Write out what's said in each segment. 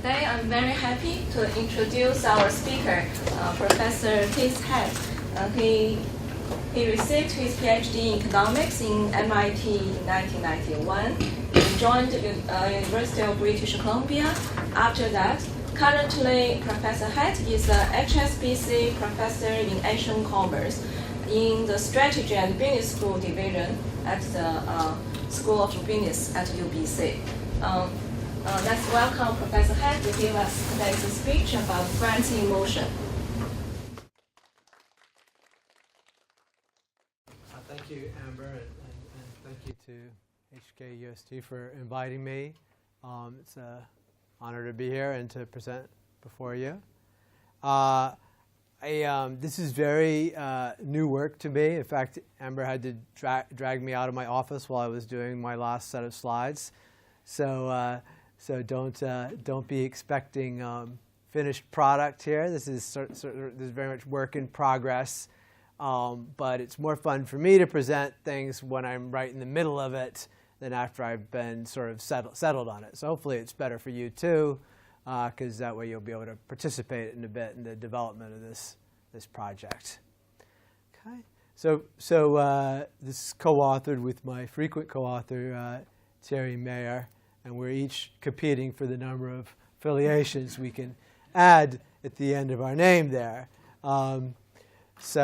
Today I'm very happy to introduce our speaker, Professor Keith Head. He received his PhD in economics in MIT in 1991. He joined University of British Columbia. After that, currently Professor Head is a HSBC professor in Asian commerce in the Strategy and Business School division at the School of Business at UBC. Let's welcome Professor Head to give us today's speech about brands in motion. Thank you, Amber, and thank you to HKUST for inviting me. It's an honor to be here and to present before you. This is very new work to me. In fact, Amber had to drag me out of my office while I was doing my last set of slides. So don't be expecting finished product here. This is very much work in progress. But it's more fun for me to present things when I'm right in the middle of it than after I've been sort of settled on it. So hopefully it's better for you too, because that way you'll be able to participate in a bit in the development of this project. Okay. So this is co-authored with my frequent co-author Terry Mayer, and we're each competing for the number of affiliations we can add at the end of our name there. First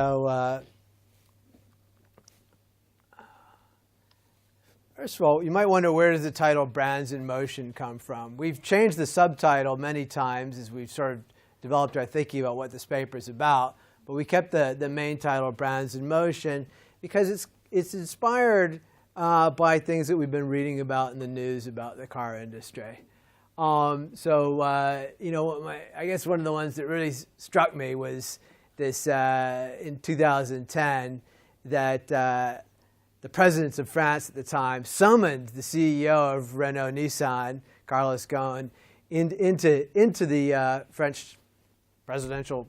of all, you might wonder, where does the title Brands in Motion come from? We've changed the subtitle many times as we've sort of developed our thinking about what this paper is about, but we kept the main title Brands in Motion because it's inspired by things that we've been reading about in the news about the car industry. I guess one of the ones that really struck me was this in 2010 that the presidents of France at the time summoned the CEO of Renault Nissan, Carlos Ghosn, into the French presidential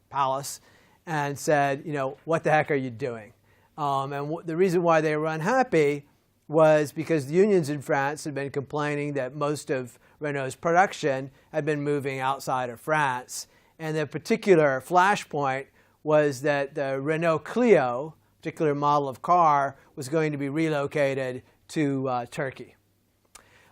palace and said, what the heck are you doing? The reason why they were unhappy was because the unions in France had been complaining that most of Renault's production had been moving outside of France. And the particular flashpoint was that the Renault Clio, particular model of car, was going to be relocated to Turkey.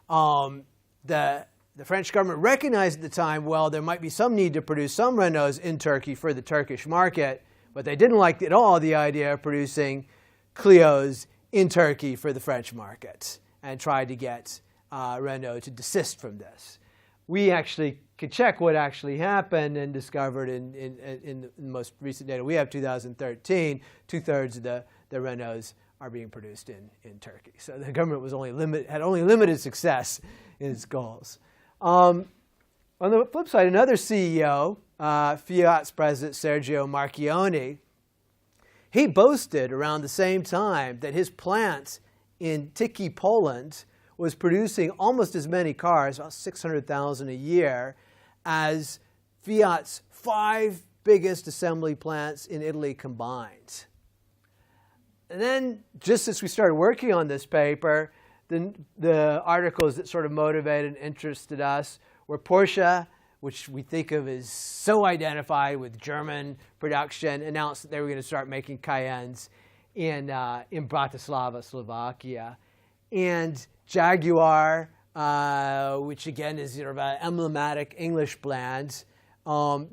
The French government recognized at the time, well, there might be some need to produce some Renaults in Turkey for the Turkish market, but they didn't like at all the idea of producing Clios in Turkey for the French market and tried to get Renault to desist from this. We actually could check what actually happened and discovered in the most recent data we have, 2013, 2/3 of the Renaults are being produced in Turkey. So the government was had only limited success in its goals. On the flip side, another CEO, Fiat's president Sergio Marchionne, he boasted around the same time that his plant in Tychy, Poland, was producing almost as many cars, about 600,000 a year, as Fiat's 5 biggest assembly plants in Italy combined. And then, just as we started working on this paper, the articles that sort of motivated and interested us were Porsche, which we think of as so identified with German production, announced that they were going to start making Cayennes in Bratislava, Slovakia. And Jaguar, which again is sort of an emblematic English brand,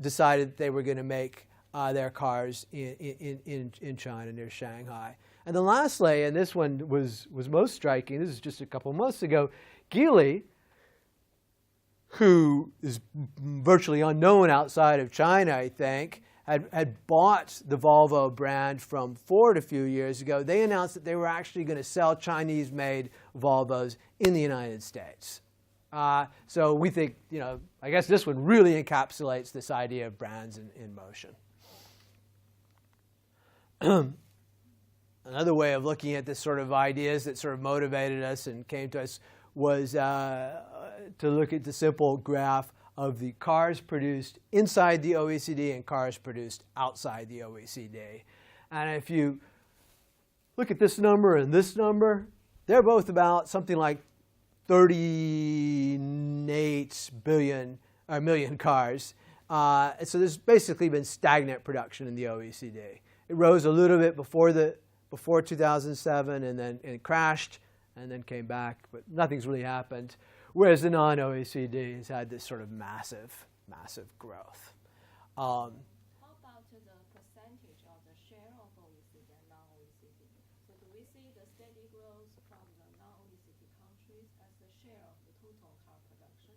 decided they were going to make their cars in China near Shanghai. And then lastly, and this one was most striking, this is just a couple months ago, Geely, who is virtually unknown outside of China, I think, had bought the Volvo brand from Ford a few years ago. They announced that they were actually going to sell Chinese-made Volvos in the United States. So we think, I guess this one really encapsulates this idea of brands in motion. Another way of looking at this sort of ideas that sort of motivated us and came to us was to look at the simple graph of the cars produced inside the OECD and cars produced outside the OECD. And if you look at this number and this number, they're both about something like 38 billion million cars. So there's basically been stagnant production in the OECD. It rose a little bit before 2007, and then it crashed, and then came back, but nothing's really happened. Whereas the non-OECD has had this sort of massive growth. How about the percentage of the share of OECD and non-OECD? So do we see the steady growth from the non-OECD countries as the share of the total car production?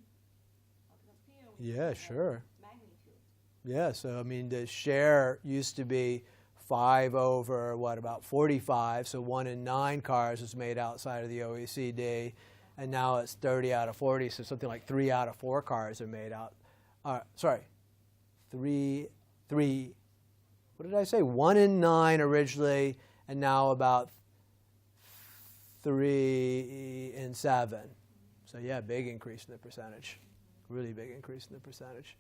Because here we Yeah, sure. Magnitude. Yeah, so I mean the share used to be 5 over, about 45, so 1 in 9 cars was made outside of the OECD, and now it's 30 out of 40, so something like 3 out of 4 cars are made out, three, what did I say? 1 in 9 originally, and now about 3 in 7. So yeah, big increase in the percentage. Really big increase in the percentage.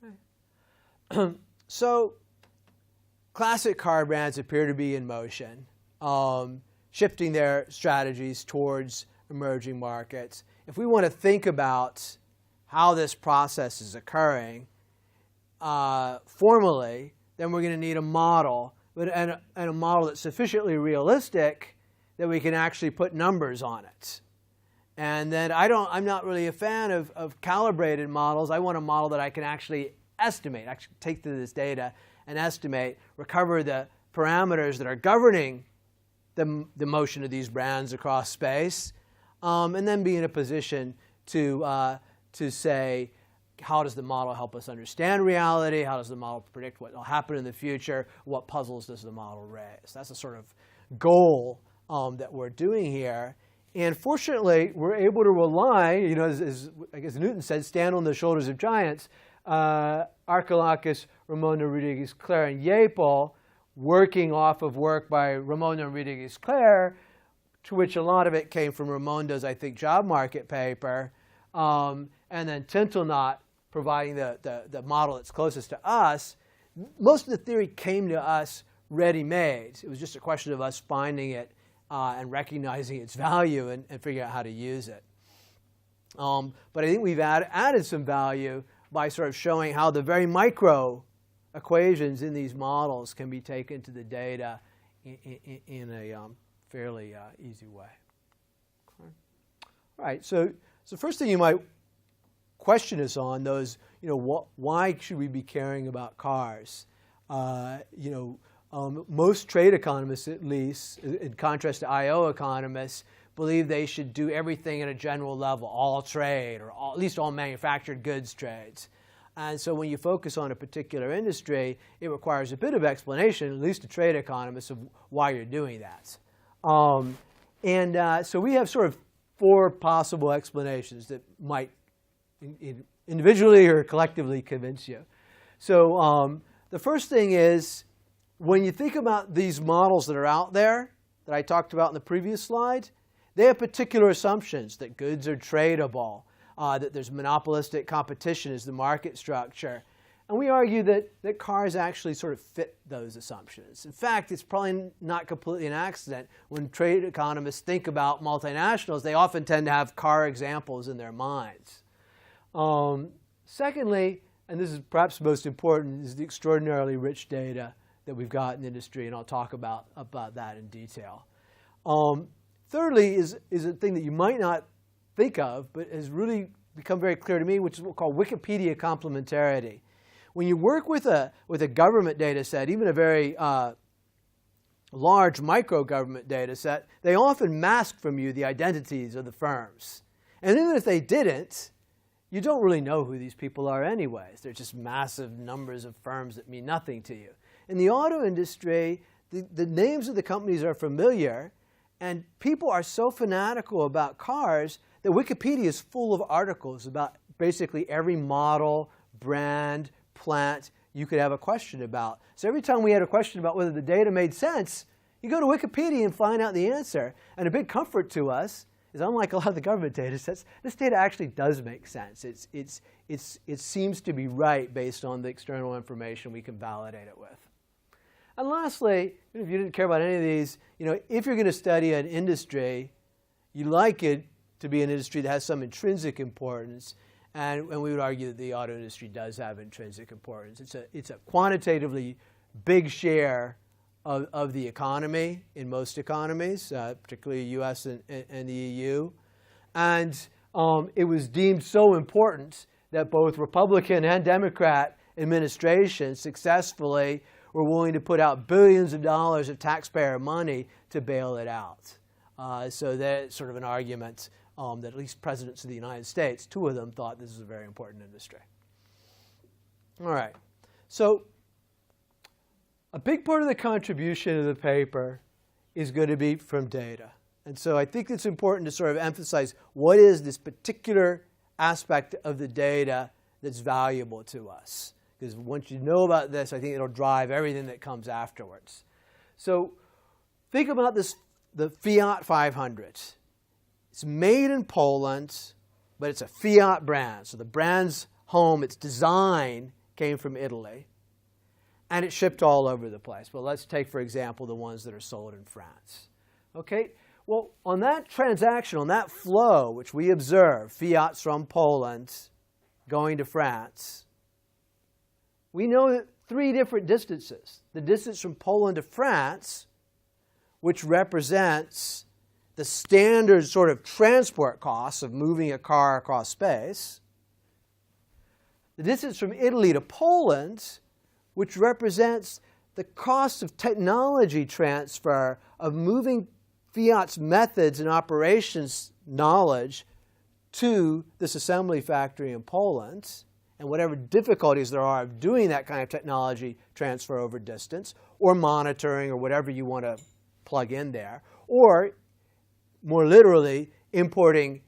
Okay. So classic car brands appear to be in motion, shifting their strategies towards emerging markets. If we want to think about how this process is occurring formally, then we're going to need a model, and a model that's sufficiently realistic that we can actually put numbers on it. And then I'm not really a fan of calibrated models. I want a model that I can actually estimate, actually take through this data and estimate, recover the parameters that are governing the motion of these brands across space, and then be in a position to say, how does the model help us understand reality? How does the model predict what will happen in the future? What puzzles does the model raise? That's the sort of goal that we're doing here. And fortunately, we're able to rely, as I guess Newton said, stand on the shoulders of giants. Archilochus, Ramona Rodriguez-Clare, and Yapel, working off of work by Ramona Rodriguez-Clare, to which a lot of it came from Raimondo's, I think, job market paper, and then Tintelnot providing the model that's closest to us. Most of the theory came to us ready-made. It was just a question of us finding it and recognizing its value and figuring out how to use it. But I think we've added some value by sort of showing how the very micro equations in these models can be taken to the data in a fairly easy way. Okay. All right, so first thing you might question us on those, why should we be caring about cars? Most trade economists, at least, in contrast to IO economists, believe they should do everything at a general level, all trade, or at least all manufactured goods trades. And so when you focus on a particular industry, it requires a bit of explanation, at least to trade economists, of why you're doing that. So we have sort of 4 possible explanations that might individually or collectively convince you. So the first thing is, when you think about these models that are out there that I talked about in the previous slide, they have particular assumptions that goods are tradable, that there's monopolistic competition as the market structure. And we argue that cars actually sort of fit those assumptions. In fact, it's probably not completely an accident. When trade economists think about multinationals, they often tend to have car examples in their minds. Secondly, and this is perhaps most important, is the extraordinarily rich data that we've got in the industry, and I'll talk about that in detail. Thirdly is a thing that you might not think of, but has really become very clear to me, which is what we call Wikipedia complementarity. When you work with a government data set, even a very large micro-government data set, they often mask from you the identities of the firms. And even if they didn't, you don't really know who these people are anyways. They're just massive numbers of firms that mean nothing to you. In the auto industry, the names of the companies are familiar, and people are so fanatical about cars that Wikipedia is full of articles about basically every model, brand, plant you could have a question about. So every time we had a question about whether the data made sense, you go to Wikipedia and find out the answer. And a big comfort to us is, unlike a lot of the government data sets, this data actually does make sense. It seems to be right based on the external information we can validate it with. And lastly, if you didn't care about any of these, if you're going to study an industry, you like it to be an industry that has some intrinsic importance. And we would argue that the auto industry does have intrinsic importance. It's a quantitatively big share of the economy in most economies, particularly U.S. and the EU. And it was deemed so important that both Republican and Democrat administrations successfully were willing to put out billions of dollars of taxpayer money to bail it out. So that's sort of an argument that at least presidents of the United States, 2 of them, thought this was a very important industry. All right. So a big part of the contribution of the paper is going to be from data. And so I think it's important to sort of emphasize what is this particular aspect of the data that's valuable to us. Because once you know about this, I think it'll drive everything that comes afterwards. So think about this, the Fiat 500. It's made in Poland, but it's a Fiat brand. So the brand's home, its design came from Italy. And it's shipped all over the place. But let's take, for example, the ones that are sold in France. Okay? Well, on that transaction, on that flow, which we observe, Fiat's from Poland going to France, we know that 3 different distances. The distance from Poland to France, which represents the standard sort of transport costs of moving a car across space. The distance from Italy to Poland, which represents the cost of technology transfer of moving Fiat's methods and operations knowledge to this assembly factory in Poland, and whatever difficulties there are of doing that kind of technology transfer over distance, or monitoring, or whatever you want to plug in there, or more literally, importing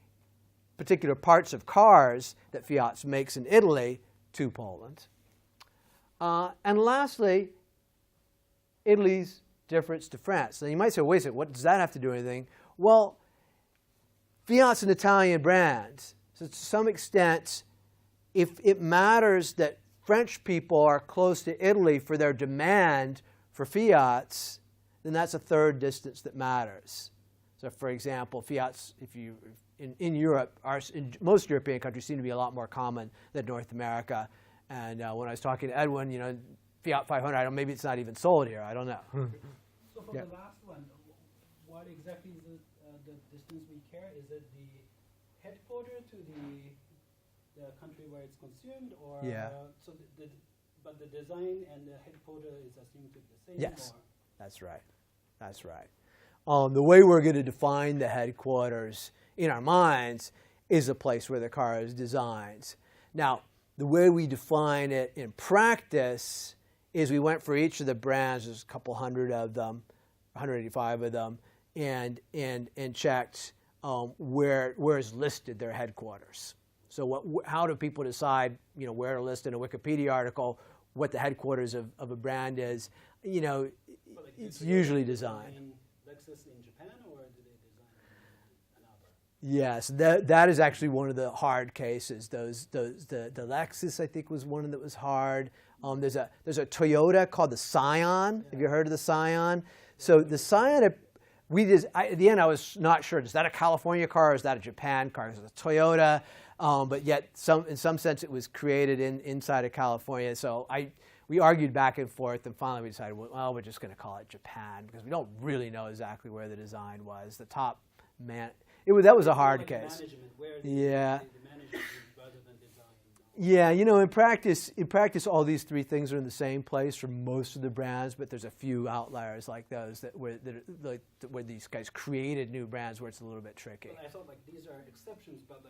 particular parts of cars that Fiat makes in Italy to Poland. And lastly, Italy's difference to France. Now you might say, wait a second, what does that have to do with anything? Well, Fiat's an Italian brand. So to some extent, if it matters that French people are close to Italy for their demand for Fiats, then that's a third distance that matters. So for example, Fiats, in Europe, in most European countries seem to be a lot more common than North America. And when I was talking to Edwin, Fiat 500, maybe it's not even sold here. I don't know. So for the last one, what exactly is the distance we care? Is it the headquarters to the country where it's consumed, or but the design and the headquarters is assumed to be the same? Yes, that's right. That's right. The way we're going to define the headquarters in our minds is the place where the car is designed. Now, the way we define it in practice is we went for each of the brands, there's a couple hundred of them, 185 of them, and checked where is listed their headquarters. So how do people decide where to list in a Wikipedia article what the headquarters of a brand is? It's usually designed. Lexus in Japan, or do they design another? Yes, that is actually one of the hard cases. The Lexus, I think, was one that was hard. There's a Toyota called the Scion. Have you heard of the Scion? So the Scion, at the end I was not sure. Is that a California car or is that a Japan car? It's a Toyota, but yet in some sense it was created inside of California. So we argued back and forth, and finally we decided, well, we're just going to call it Japan because we don't really know exactly where the design was. The top man, that was a hard case. Yeah. Yeah, in practice, all these 3 things are in the same place for most of the brands, but there's a few outliers like those where these guys created new brands where it's a little bit tricky. Well, I thought these are exceptions, but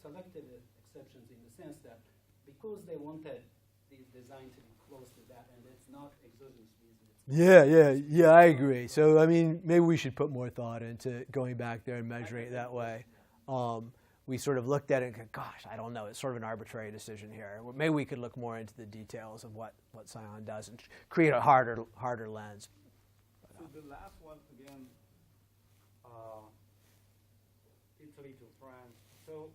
selected exceptions in the sense that because they wanted the design to be close to that, and it's not exogenous reasons. Yeah, I agree. So, maybe we should put more thought into going back there and measuring it that way. We sort of looked at it and go, gosh, I don't know. It's sort of an arbitrary decision here. Maybe we could look more into the details of what Scion does and create a harder lens. So the last one, again, Italy to France. So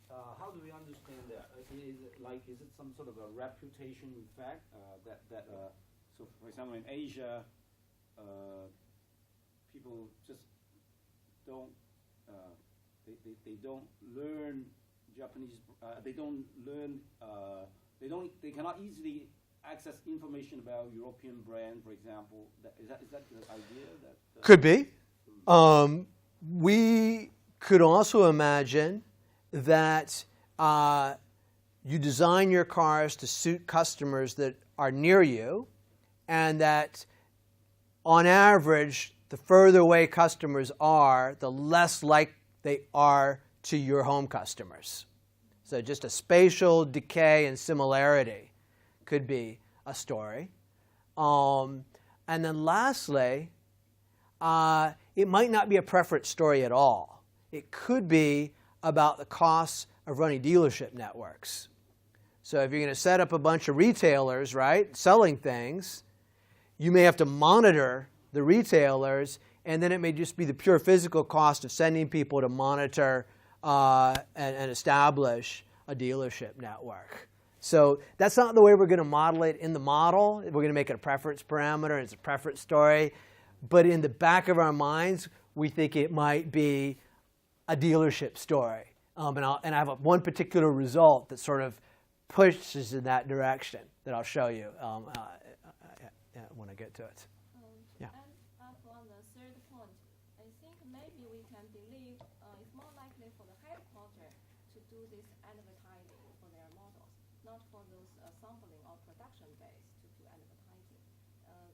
how do we understand that? Is it some sort of a reputation effect so for example in Asia, people just don't they don't learn Japanese, they don't learn, they cannot easily access information about European brand, for example. Is that the idea? That, Could be. We could also imagine that you design your cars to suit customers that are near you, and that on average, the further away customers are, the less like they are to your home customers. So just a spatial decay and similarity could be a story. And then lastly, it might not be a preference story at all. It could be about the costs of running dealership networks. So if you're going to set up a bunch of retailers, right, selling things, you may have to monitor the retailers, and then it may just be the pure physical cost of sending people to monitor and establish a dealership network. So that's not the way we're going to model it in the model. We're going to make it a preference parameter. It's a preference story. But in the back of our minds, we think it might be a dealership story. And I have one particular result that sort of pushes in that direction that I'll show you when I get to it. Yeah. And up on the third point, I think maybe we can believe it's more likely for the headquarters to do this advertising for their models, not for those assembling or production base to do advertising.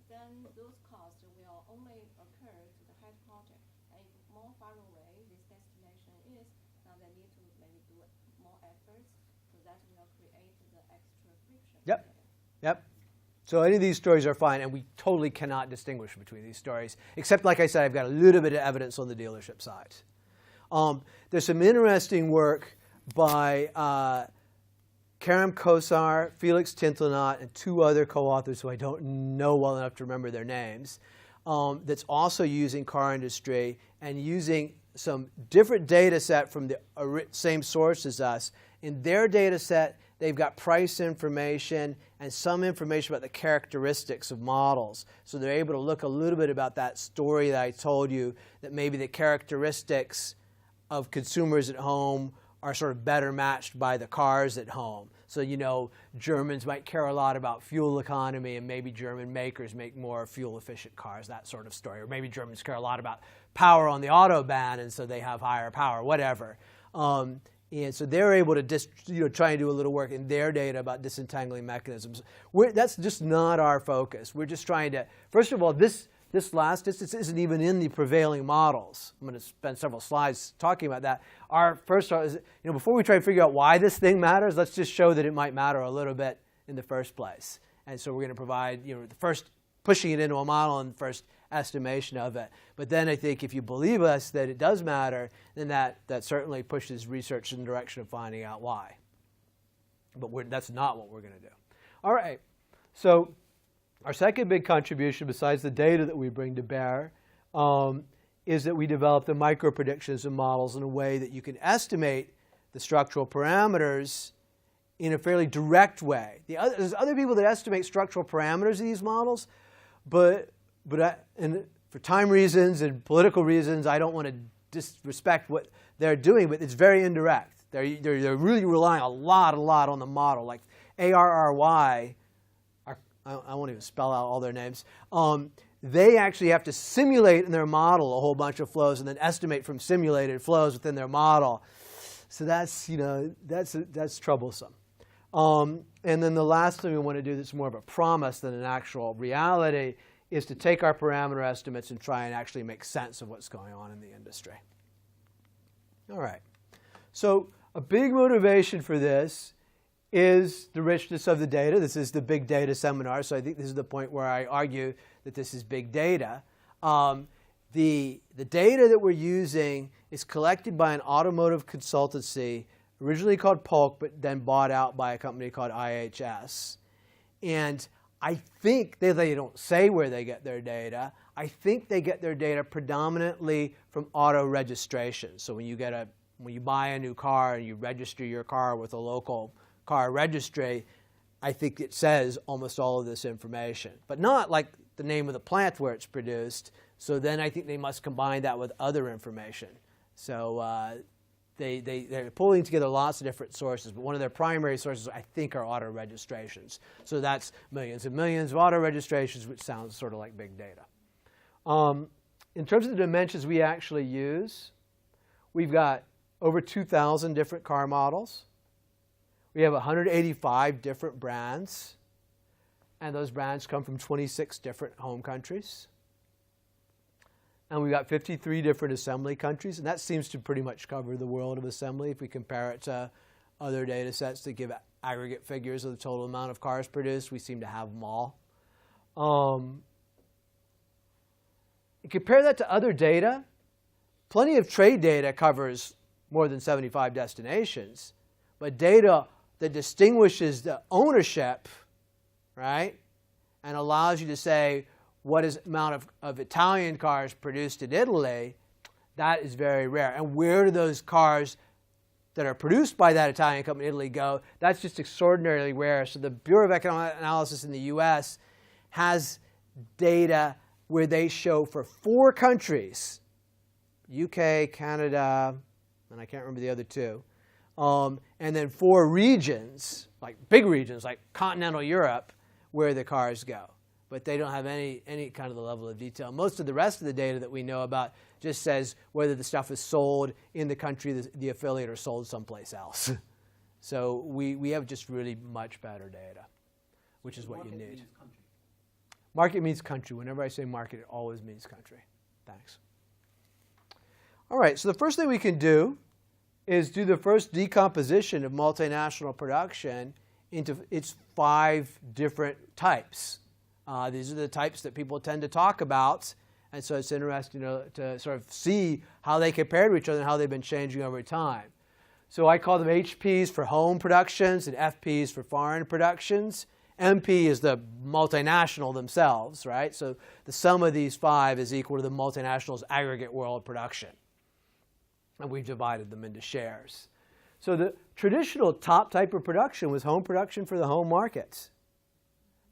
Then those costs will only occur to the headquarters. And if more far away this destination is, now they need to maybe do more efforts, so that will create the extra friction. Yep. Yep. So any of these stories are fine, and we totally cannot distinguish between these stories, except, like I said, I've got a little bit of evidence on the dealership side. There's some interesting work by Karim Kosar, Felix Tintelnot, and two other co-authors who I don't know well enough to remember their names, that's also using car industry and using some different data set from the same source as us. In their data set, they've got price information and some information about the characteristics of models. So they're able to look a little bit about that story that I told you, that maybe the characteristics of consumers at home are sort of better matched by the cars at home. So, you know, Germans might care a lot about fuel economy, and maybe German makers make more fuel-efficient cars, that sort of story. Or maybe Germans care a lot about power on the Autobahn, and so they have higher power, whatever. And so they're able to try and do a little work in their data about disentangling mechanisms. That's just not our focus. We're just trying to, first of all, this last distance isn't even in the prevailing models. I'm going to spend several slides talking about that. Our first thought is, before we try to figure out why this thing matters, let's just show that it might matter a little bit in the first place. And so we're going to provide, the first pushing it into a model and first estimation of it. But then I think if you believe us that it does matter, then that certainly pushes research in the direction of finding out why. But that's not what we're going to do. All right. So our second big contribution, besides the data that we bring to bear, is that we develop the micro-predictions and models in a way that you can estimate the structural parameters in a fairly direct way. There's other people that estimate structural parameters of these models, but for time reasons and political reasons, I don't want to disrespect what they're doing, but it's very indirect. They're really relying a lot on the model. Like ARRY, I won't even spell out all their names. They actually have to simulate in their model a whole bunch of flows and then estimate from simulated flows within their model. So that's troublesome. And then the last thing we want to do that's more of a promise than an actual reality is to take our parameter estimates and try and actually make sense of what's going on in the industry. All right. So a big motivation for this is the richness of the data. This is the big data seminar, so I think this is the point where I argue that this is big data. The data that we're using is collected by an automotive consultancy, originally called Polk, but then bought out by a company called IHS. And I think they don't say where they get their data. I think they get their data predominantly from auto registration. So when you buy a new car and you register your car with a local car registry, I think it says almost all of this information, but not like the name of the plant where it's produced. So then I think they must combine that with other information. So they're pulling together lots of different sources, but one of their primary sources, I think, are auto registrations. So that's millions and millions of auto registrations, which sounds sort of like big data. In terms of the dimensions we actually use, we've got over 2,000 different car models. We have 185 different brands, and those brands come from 26 different home countries. And we've got 53 different assembly countries, and that seems to pretty much cover the world of assembly if we compare it to other data sets that give aggregate figures of the total amount of cars produced. We seem to have them all. Compare that to other data. Plenty of trade data covers more than 75 destinations, but data that distinguishes the ownership, right, and allows you to say, what is the amount of Italian cars produced in Italy, that is very rare. And where do those cars that are produced by that Italian company in Italy go? That's just extraordinarily rare. So the Bureau of Economic Analysis in the US has data where they show for 4 countries, UK, Canada, and I can't remember the other 2, and then 4 regions, like big regions, like continental Europe, where the cars go. But they don't have any kind of the level of detail. Most of the rest of the data that we know about just says whether the stuff is sold in the country, the affiliate, or sold someplace else. So we have just really much better data, which is what you need. Market means country. Whenever I say market, it always means country. Thanks. All right, so the first thing we can do is do the first decomposition of multinational production into its 5 different types. These are the types that people tend to talk about, and so it's interesting to sort of see how they compare to each other and how they've been changing over time. So I call them HPs for home productions and FPs for foreign productions. MP is the multinational themselves, right? So the sum of these 5 is equal to the multinational's aggregate world production. And we've divided them into shares. So the traditional top type of production was home production for the home markets.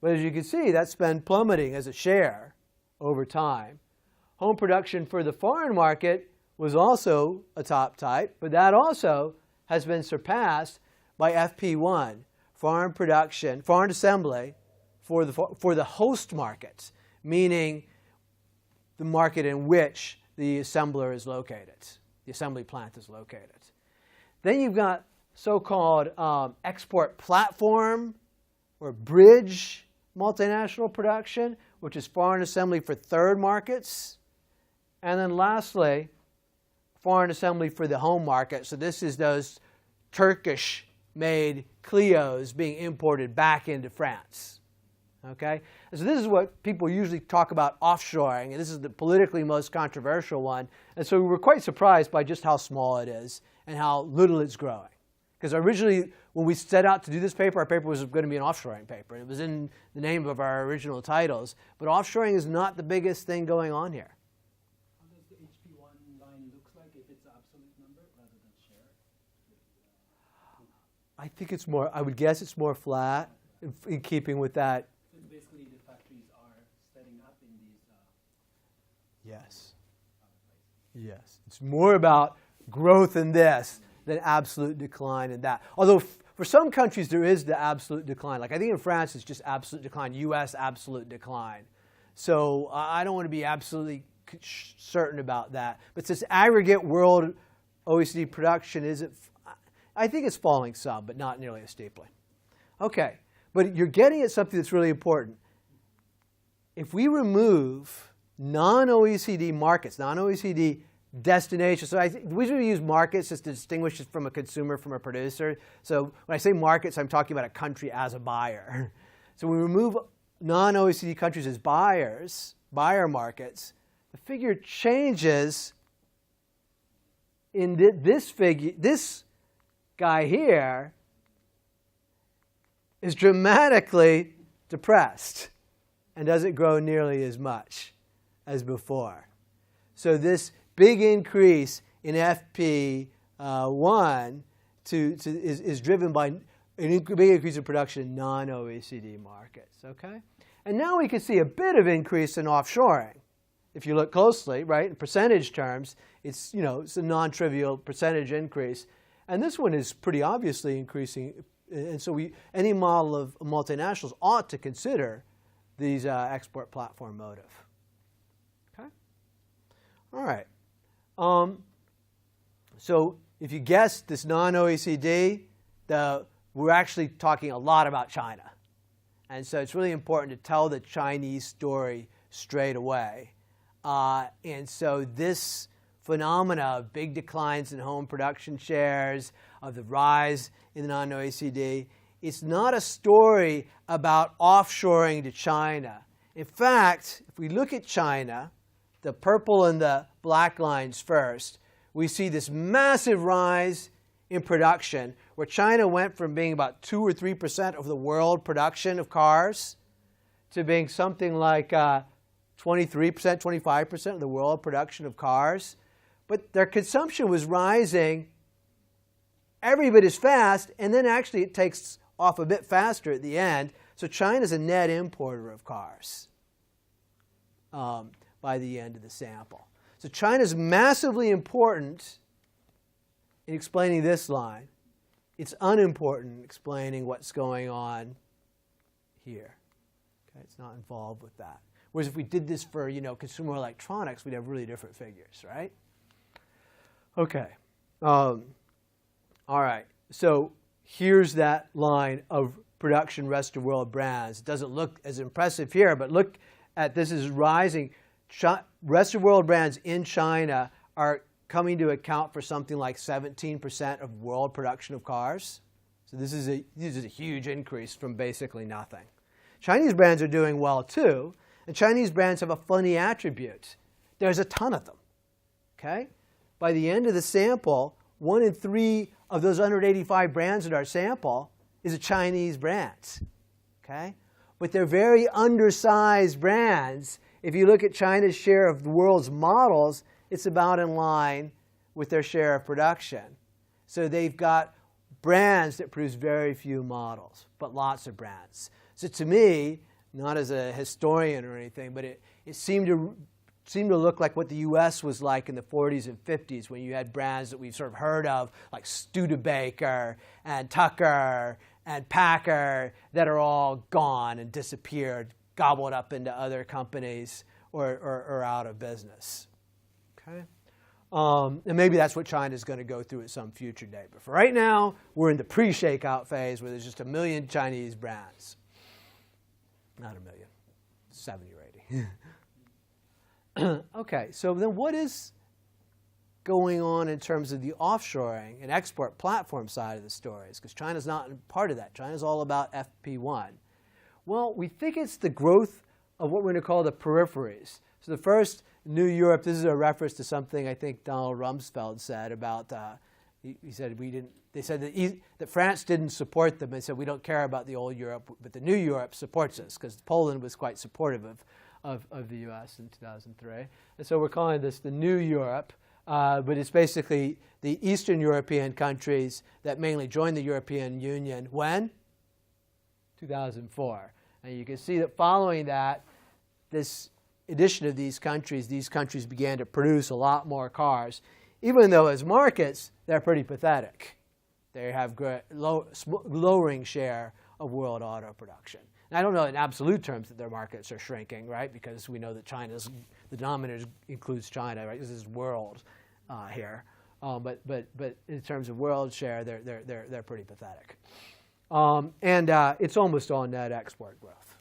But as you can see, that's been plummeting as a share over time. Home production for the foreign market was also a top type, but that also has been surpassed by FP1, foreign production, foreign assembly for the host markets, meaning the market in which the assembler is located, the assembly plant is located. Then you've got so-called export platform or bridge multinational production, which is foreign assembly for third markets. And then lastly, foreign assembly for the home market. So this is those Turkish-made Clios being imported back into France. Okay? And so this is what people usually talk about offshoring, and this is the politically most controversial one. And so we were quite surprised by just how small it is and how little it's growing. Because originally, when we set out to do this paper, our paper was going to be an offshoring paper. It was in the name of our original titles. But offshoring is not the biggest thing going on here. How does the HP1 line look like if it's absolute number rather than share? I think it's more, I would guess it's more flat in keeping with that. So basically the factories are setting up in these Yes. Yes. It's more about growth in this than absolute decline in that. Although for some countries there is the absolute decline. Like I think in France it's just absolute decline, US absolute decline. So I don't want to be absolutely certain about that. But since aggregate world OECD production isn't, I think it's falling some, but not nearly as steeply. Okay, but you're getting at something that's really important. If we remove non-OECD markets, non-OECD destinations. So we usually use markets just to distinguish it from a consumer from a producer. So when I say markets, I'm talking about a country as a buyer. So when we remove non-OECD countries as buyers, buyer markets, the figure changes in this figure. This guy here is dramatically depressed and doesn't grow nearly as much as before. So this big increase in FP1 is driven by a big increase in production in non-OECD markets. Okay? And now we can see a bit of increase in offshoring if you look closely, right, in percentage terms, it's, it's a non-trivial percentage increase. And this one is pretty obviously increasing. And so any model of multinationals ought to consider these export platform motive. Okay? All right. So if you guessed this non-OECD, we're actually talking a lot about China. And so it's really important to tell the Chinese story straight away. And so this phenomena of big declines in home production shares, of the rise in the non-OECD, it's not a story about offshoring to China. In fact, if we look at China, the purple and the black lines first, we see this massive rise in production, where China went from being about 2 or 3% of the world production of cars to being something like 23%, 25% of the world production of cars. But their consumption was rising every bit as fast, and then actually it takes off a bit faster at the end. So China's a net importer of cars by the end of the sample. So China's massively important in explaining this line. It's unimportant in explaining what's going on here. Okay, it's not involved with that. Whereas if we did this for, consumer electronics, we'd have really different figures, right? Okay. All right. So here's that line of production rest of world brands. It doesn't look as impressive here, but look at this is rising. Rest of world brands in China are coming to account for something like 17% of world production of cars. So this is a huge increase from basically nothing. Chinese brands are doing well too, and Chinese brands have a funny attribute. There's a ton of them. Okay? By the end of the sample, 1 in 3 of those 185 brands in our sample is a Chinese brand. Okay? But they're very undersized brands. If you look at China's share of the world's models, it's about in line with their share of production. So they've got brands that produce very few models, but lots of brands. So to me, not as a historian or anything, but it seemed to look like what the US was like in the 40s and 50s, when you had brands that we've sort of heard of, like Studebaker and Tucker and Packer, that are all gone and disappeared, gobbled up into other companies or out of business. Okay? And maybe that's what China's going to go through at some future date. But for right now, we're in the pre-shakeout phase where there's just 1 million Chinese brands. Not 1 million, 70 or 80. Okay, so then what is going on in terms of the offshoring and export platform side of the stories? Because China's not part of that. China's all about FP1. Well, we think it's the growth of what we're going to call the peripheries. So the first, New Europe, this is a reference to something I think Donald Rumsfeld said about, he said they said that France didn't support them. They said, we don't care about the old Europe, but the new Europe supports us, because Poland was quite supportive of the US in 2003. And so we're calling this the new Europe, but it's basically the Eastern European countries that mainly joined the European Union when? 2004. And you can see that following that, this addition of these countries began to produce a lot more cars, even though as markets, they're pretty pathetic. They have lowering share of world auto production. And I don't know in absolute terms that their markets are shrinking, right? Because we know that the denominator includes China, right? This is world here. But in terms of world share, they're pretty pathetic. And it's almost all net export growth.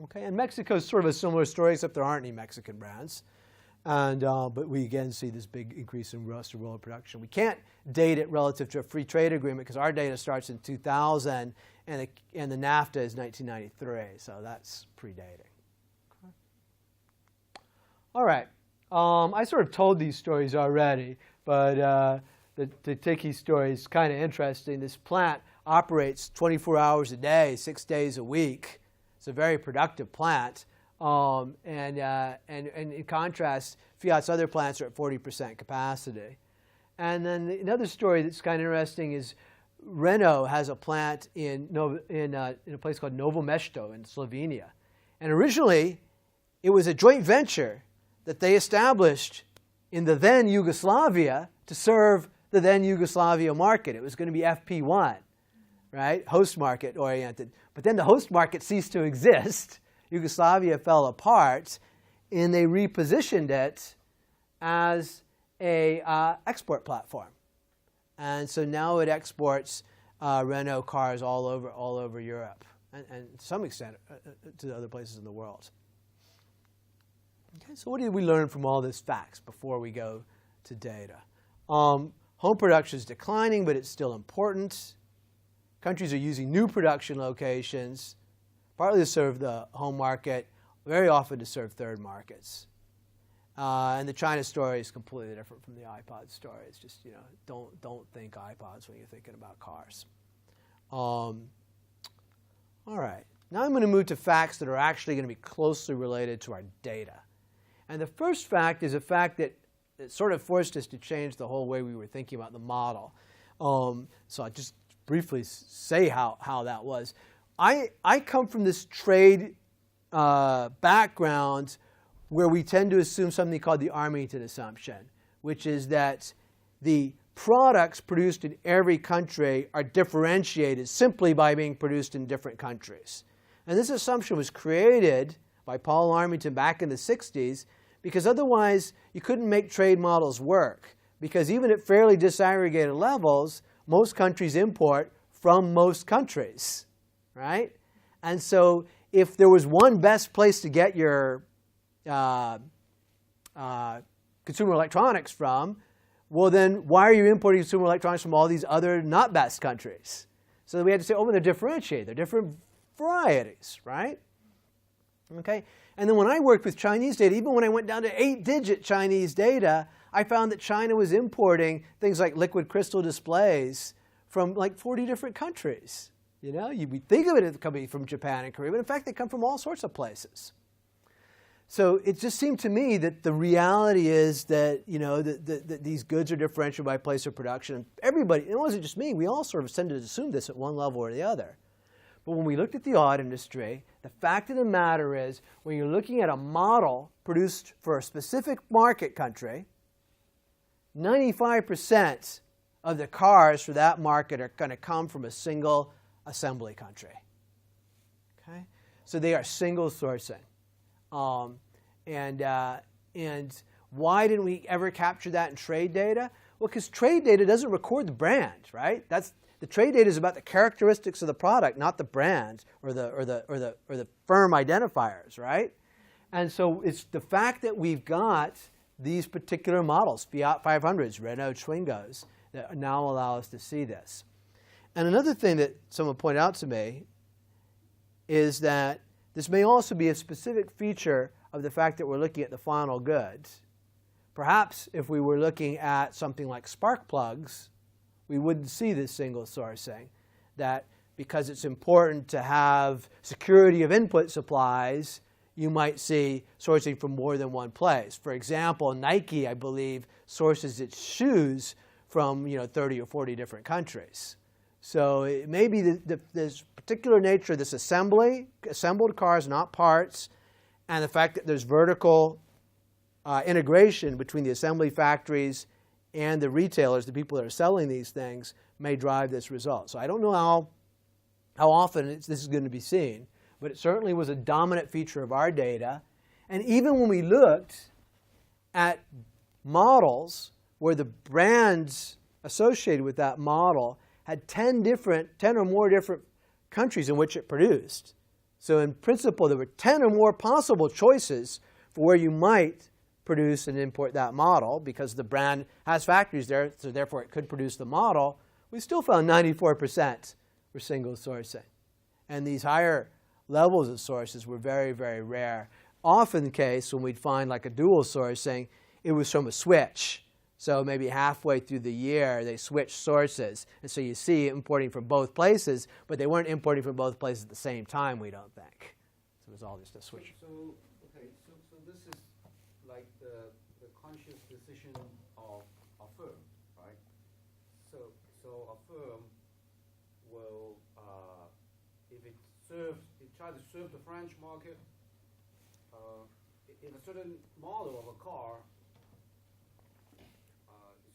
Okay, and Mexico's sort of a similar story, except there aren't any Mexican brands. And, but we again see this big increase in rest of world production. We can't date it relative to a free trade agreement because our data starts in 2000 and the NAFTA is 1993, so that's predating. Okay. All right, I sort of told these stories already, but the Tiki story is kind of interesting. This plant operates 24 hours a day, 6 days a week. It's a very productive plant. And in contrast, Fiat's other plants are at 40% capacity. And then another story that's kind of interesting is Renault has a plant in a place called Novo Mesto in Slovenia. And originally, it was a joint venture that they established in the then Yugoslavia to serve the then Yugoslavia market. It was going to be FP1, right? Host market oriented. But then the host market ceased to exist. Yugoslavia fell apart, and they repositioned it as a export platform. And so now it exports Renault cars all over Europe, and to some extent to other places in the world. Okay, so what did we learn from all this facts before we go to data? Home production is declining, but it's still important. Countries are using new production locations, partly to serve the home market, very often to serve third markets. And the China story is completely different from the iPod story. It's just, don't think iPods when you're thinking about cars. All right. Now I'm going to move to facts that are actually going to be closely related to our data. And the first fact is a fact that sort of forced us to change the whole way we were thinking about the model. So I'll just briefly say how that was. I come from this trade background where we tend to assume something called the Armington assumption, which is that the products produced in every country are differentiated simply by being produced in different countries. And this assumption was created by Paul Armington back in the 60s because otherwise you couldn't make trade models work. Because even at fairly disaggregated levels, most countries import from most countries, right? And so if there was one best place to get your consumer electronics from, well then why are you importing consumer electronics from all these other not best countries? So we had to say, oh, they're differentiated. They're different varieties, right? Okay. And then when I worked with Chinese data, even when I went down to 8-digit Chinese data, I found that China was importing things like liquid crystal displays from like 40 different countries. You think of it as coming from Japan and Korea, but in fact they come from all sorts of places. So it just seemed to me that the reality is that, that these goods are differentiated by place of production. Everybody, it wasn't just me, we all sort of tended to assume this at one level or the other. But when we looked at the auto industry, the fact of the matter is when you're looking at a model produced for a specific market country, 95% of the cars for that market are going to come from a single assembly country. Okay? So they are single sourcing. And why didn't we ever capture that in trade data? Well, because trade data doesn't record the brand, right? The trade data is about the characteristics of the product, not the brand or the firm identifiers, right? And so it's the fact that we've got these particular models, Fiat 500s, Renault Twingos, that now allow us to see this. And another thing that someone pointed out to me is that this may also be a specific feature of the fact that we're looking at the final goods. Perhaps if we were looking at something like spark plugs, we wouldn't see this single sourcing. That because it's important to have security of input supplies, you might see sourcing from more than one place. For example, Nike, I believe, sources its shoes from 30 or 40 different countries. So it may be this particular nature of this assembled cars, not parts, and the fact that there's vertical integration between the assembly factories and the retailers, the people that are selling these things, may drive this result. So I don't know how often this is going to be seen, but it certainly was a dominant feature of our data. And even when we looked at models where the brands associated with that model had 10 or more different countries in which it produced. So in principle, there were 10 or more possible choices for where you might produce and import that model because the brand has factories there, so therefore it could produce the model. We still found 94% were single sourcing. And these higher levels of sources were very, very rare. Often the case when we'd find like a dual sourcing, it was from a switch. So maybe halfway through the year, they switched sources. And so you see importing from both places, but they weren't importing from both places at the same time, we don't think. So it was all just a switch. So this is like the conscious decision of a firm, right? So a firm will, if it tries to serve the French market, if a certain model of a car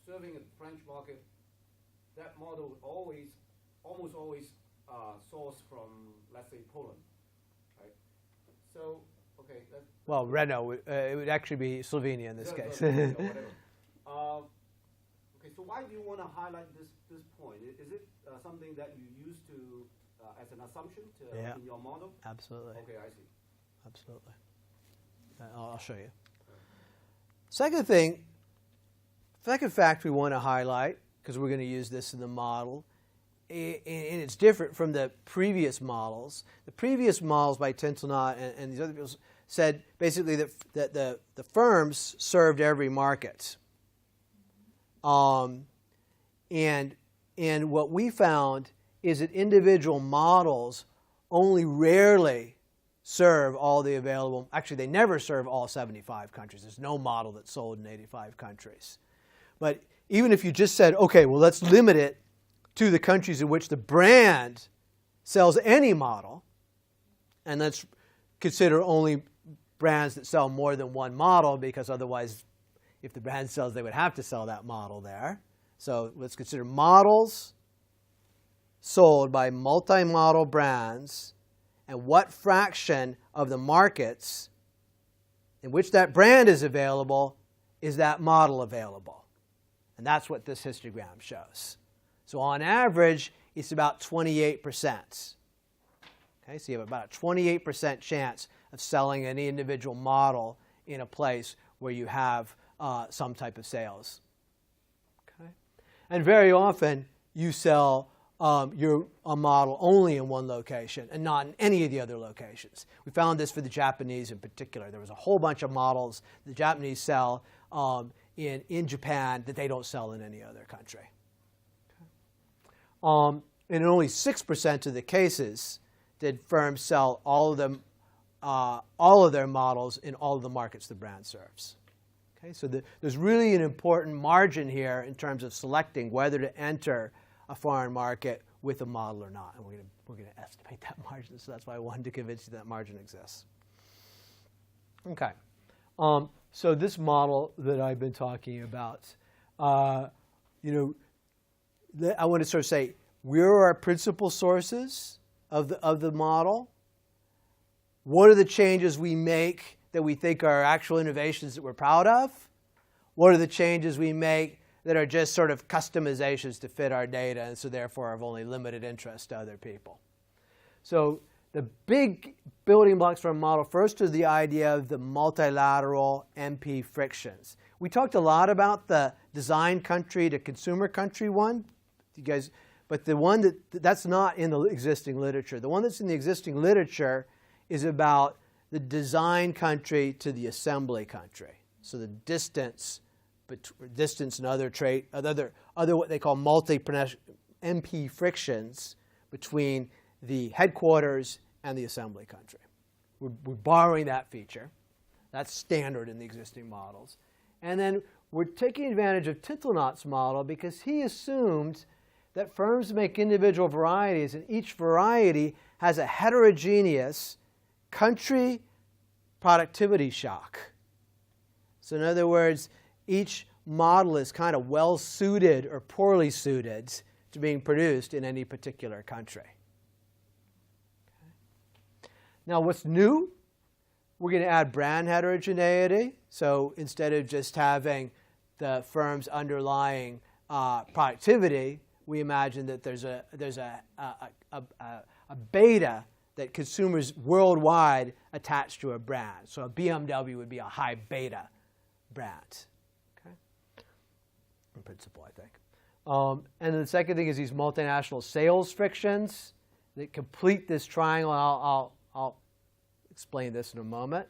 serving a French market, that model almost always sourced from, let's say, Poland, right? So, okay. Well, Renault, it would actually be Slovenia in this case. Okay, so why do you want to highlight this point? Is it something that you use to as an assumption in your model? Absolutely. Okay, I see. Absolutely. I'll show you. Second fact we want to highlight, because we're going to use this in the model, and it's different from the previous models. The previous models by Tintelnot and these other people said basically that the firms served every market. And what we found is that individual models only rarely serve all the available, actually they never serve all 75 countries. There's no model that's sold in 85 countries. But even if you just said, okay, well let's limit it to the countries in which the brand sells any model, and let's consider only brands that sell more than one model, because otherwise if the brand sells, they would have to sell that model there. So let's consider models sold by multi-model brands and what fraction of the markets in which that brand is available is that model available. And that's what this histogram shows. So on average, it's about 28%. Okay, so you have about a 28% chance of selling any individual model in a place where you have some type of sales. Okay? And very often, you sell a model only in one location and not in any of the other locations. We found this for the Japanese in particular. There was a whole bunch of models the Japanese sell in Japan that they don't sell in any other country. Okay. In only 6% of the cases did firms sell all of their models in all of the markets the brand serves. Okay, so there's really an important margin here in terms of selecting whether to enter a foreign market with a model or not. And we're going to estimate that margin, so that's why I wanted to convince you that margin exists. Okay, so this model that I've been talking about, I want to sort of say, where are our principal sources of the model? What are the changes we make that we think are actual innovations that we're proud of? What are the changes we make that are just sort of customizations to fit our data and so therefore of only limited interest to other people? So the big building blocks for a model first is the idea of the multilateral MP frictions. We talked a lot about the design country to consumer country one, but the one that's not in the existing literature. The one that's in the existing literature is about the design country to the assembly country. So the distance and other what they call MP frictions between the headquarters and the assembly country. We're borrowing that feature. That's standard in the existing models. And then we're taking advantage of Tintelnot's model because he assumed that firms make individual varieties, and each variety has a heterogeneous country productivity shock. So in other words, each model is kind of well suited or poorly suited to being produced in any particular country. Okay. Now what's new? We're going to add brand heterogeneity. So instead of just having the firm's underlying productivity, we imagine that there's a beta that consumers worldwide attach to a brand. So a BMW would be a high beta brand, okay? In principle, I think. And then the second thing is these multinational sales frictions that complete this triangle. I'll explain this in a moment.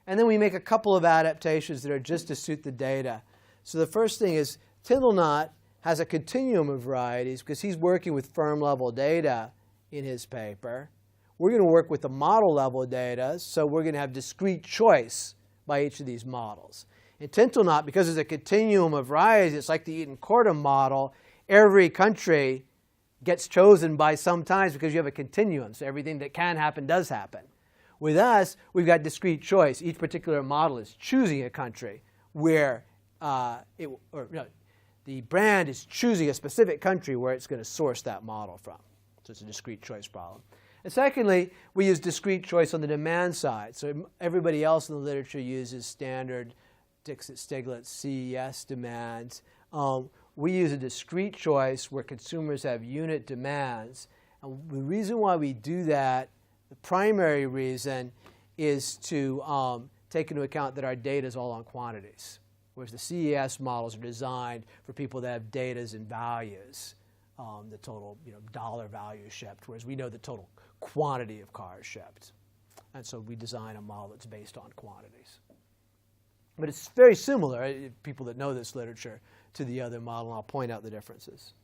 And then we make a couple of adaptations that are just to suit the data. So the first thing is Tintelnot has a continuum of varieties because he's working with firm-level data in his paper. We're going to work with the model-level data, so we're going to have discrete choice by each of these models. In Tintelnot, because there's a continuum of varieties, it's like the Eaton-Kortum model. Every country gets chosen by some times because you have a continuum, so everything that can happen does happen. With us, we've got discrete choice. Each particular model is choosing a country where the brand is choosing a specific country where it's going to source that model from. So it's a discrete choice problem. And secondly, we use discrete choice on the demand side. So everybody else in the literature uses standard Dixit-Stiglitz CES demands. We use a discrete choice where consumers have unit demands. And the reason why we do that, the primary reason, is to take into account that our data is all on quantities, whereas the CES models are designed for people that have datas and values, the total dollar value shipped, whereas we know the total quantity of cars shipped. And so we design a model that's based on quantities. But it's very similar, people that know this literature, to the other model, and I'll point out the differences.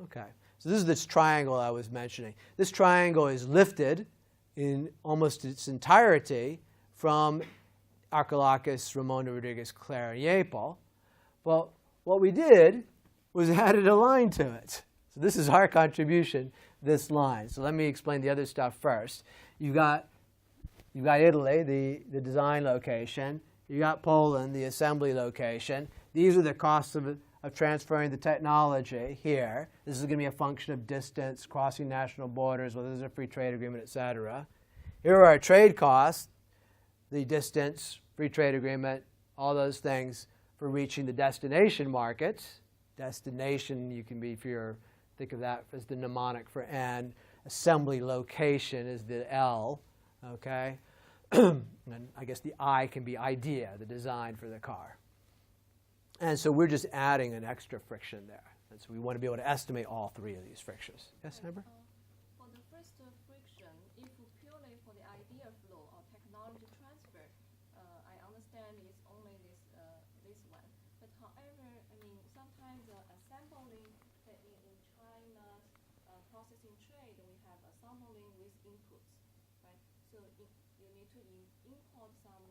Okay, so this is this triangle I was mentioning. This triangle is lifted in almost its entirety from Archilochus, Ramon de Rodriguez, Clare, and Yapel. Well, what we did was added a line to it. So this is our contribution, this line. So let me explain the other stuff first. You've got Italy, the design location. You got Poland, the assembly location. These are the costs of transferring the technology here. This is going to be a function of distance, crossing national borders, whether there's a free trade agreement, et cetera. Here are our trade costs, the distance, free trade agreement, all those things for reaching the destination markets. Destination, you can be, think of that as the mnemonic for N. Assembly location is the L, okay? And I guess the I can be idea, the design for the car. And so we're just adding an extra friction there. And so we want to be able to estimate all three of these frictions. Yes, Amber? For the first friction, if purely for the idea flow or technology transfer, I understand it's only this one. But however, I mean, sometimes assembling in China's processing trade, we have assembling with inputs, right? So you need to import some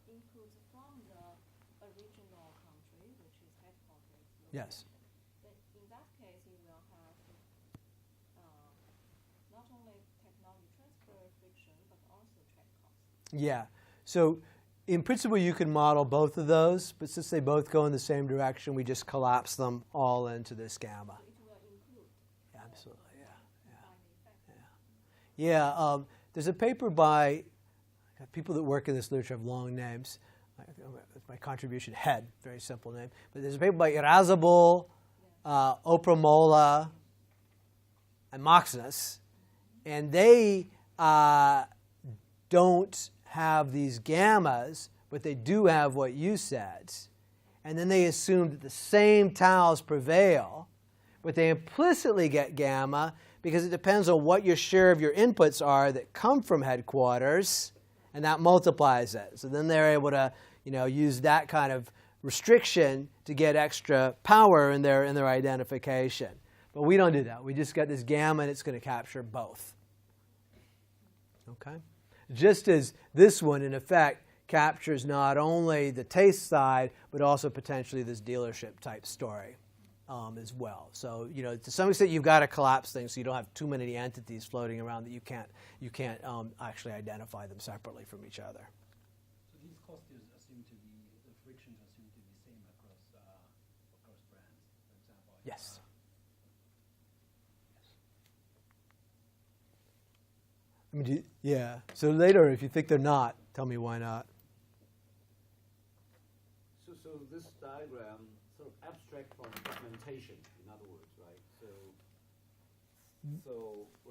inputs from the original country, which is headquarters. Yes. But in that case, you will have not only technology transfer friction, but also trade costs. Yeah. So in principle, you can model both of those, but since they both go in the same direction, we just collapse them all into this gamma. So it will include. Absolutely, yeah. There's a paper by people that work in this literature have long names. My contribution head, very simple name. But there's a paper by Irascible, Opramola, and Moxness, and they don't have these gammas, but they do have what you said. And then they assume that the same taus prevail, but they implicitly get gamma because it depends on what your share of your inputs are that come from headquarters, and that multiplies it. So then they're able to use that kind of restriction to get extra power in their identification. But we don't do that. We just got this gamma, and it's going to capture both. Okay? Just as this one, in effect, captures not only the taste side, but also potentially this dealership type story as well. So, to some extent, you've got to collapse things so you don't have too many entities floating around that you can't actually identify them separately from each other. So these costs assume to be, the frictions assume to be same across brands, for example. Yes. Yeah. So later, if you think they're not, tell me why not. So this diagram sort of abstract from fragmentation, in other words, right?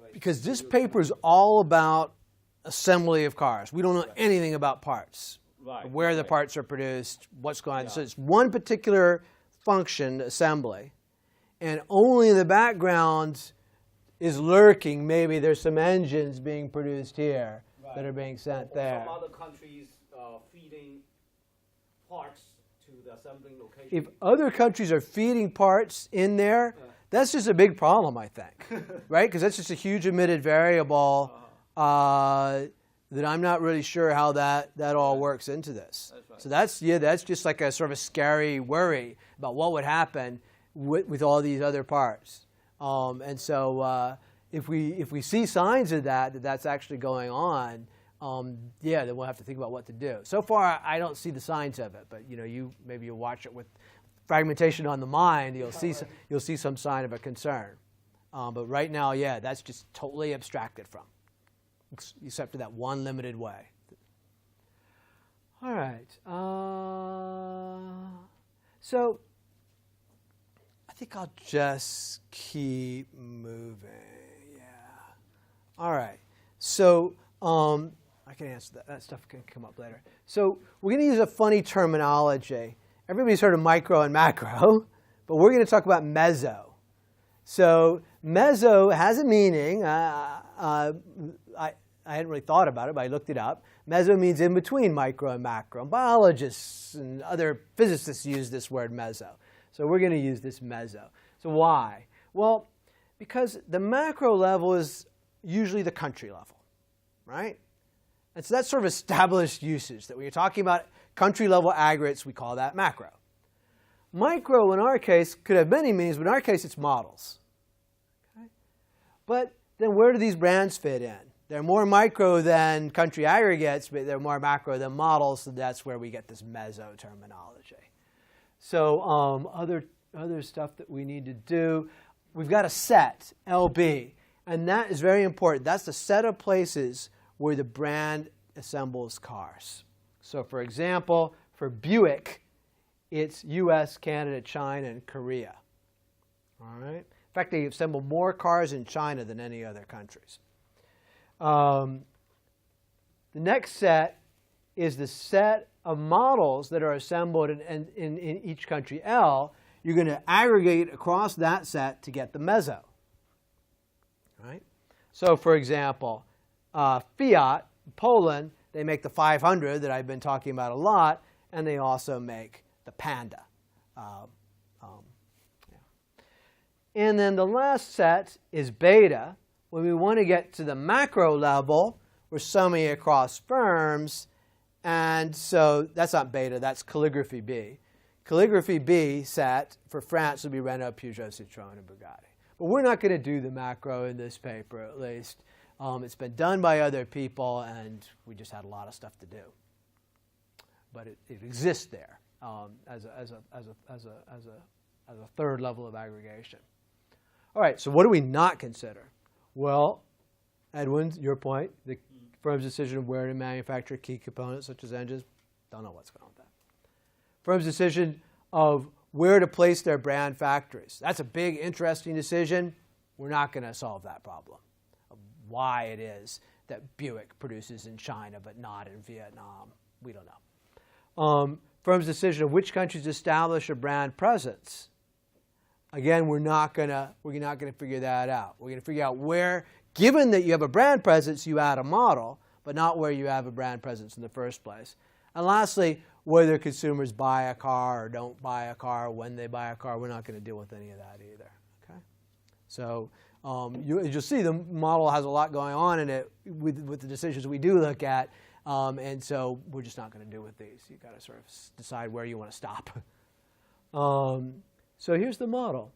Right. Because this paper is all about assembly of cars. We don't know anything about parts, where the parts are produced, what's going on. Yeah. So it's one particular function, assembly, and only in the background is lurking. Maybe there's some engines being produced here that are being sent there. Some other countries feeding parts to the assembling location. If other countries are feeding parts in there, that's just a big problem, I think, right? Because that's just a huge emitted variable that I'm not really sure how that all works into this. That's right. So that's just like a sort of a scary worry about what would happen with all these other parts. And so if we see signs of that's actually going on, yeah, then we'll have to think about what to do. So far, I don't see the signs of it, but maybe you'll watch it with fragmentation on the mind. You'll see some sign of a concern. But right now, yeah, that's just totally abstracted from, except for that one limited way. All right. So I think I'll just keep moving. Yeah. All right. So I can answer that. That stuff can come up later. So we're going to use a funny terminology. Everybody's heard of micro and macro, but we're going to talk about meso. So meso has a meaning. I hadn't really thought about it, but I looked it up. Meso means in between micro and macro. Biologists and other physicists use this word meso. So we're going to use this meso. So why? Well, because the macro level is usually the country level, right? And so that's sort of established usage, that when you're talking about country level aggregates, we call that macro. Micro, in our case, could have many meanings, but in our case, it's models. Okay? But then where do these brands fit in? They're more micro than country aggregates, but they're more macro than models, so that's where we get this meso terminology. So other stuff that we need to do, we've got a set, LB, and that is very important. That's the set of places where the brand assembles cars. So for example, for Buick, it's US, Canada, China, and Korea. All right? In fact, they assemble more cars in China than any other countries. The next set is the set of models that are assembled in each country, L. You're going to aggregate across that set to get the meso. Right? So for example, Fiat, Poland, they make the 500 that I've been talking about a lot, and they also make the Panda. And then the last set is beta. When we want to get to the macro level, we're summing across firms, and so that's not beta, that's calligraphy B. Calligraphy B set for France would be Renault, Peugeot, Citroën, and Bugatti. But we're not going to do the macro in this paper, at least. It's been done by other people, and we just had a lot of stuff to do. But it exists there as a third level of aggregation. All right, so what do we not consider? Well, Edwin, your point, the firm's decision of where to manufacture key components such as engines, don't know what's going on with that. Firm's decision of where to place their brand factories. That's a big, interesting decision. We're not going to solve that problem. Why it is that Buick produces in China but not in Vietnam, we don't know. Firm's decision of which countries establish a brand presence. Again, we're not going to figure that out. We're going to figure out where, given that you have a brand presence, you add a model, but not where you have a brand presence in the first place. And lastly, whether consumers buy a car or don't buy a car, when they buy a car, we're not going to deal with any of that either. Okay? So you'll see the model has a lot going on in it with the decisions we do look at, and so we're just not going to deal with these. You've got to sort of decide where you want to stop. So here's the model.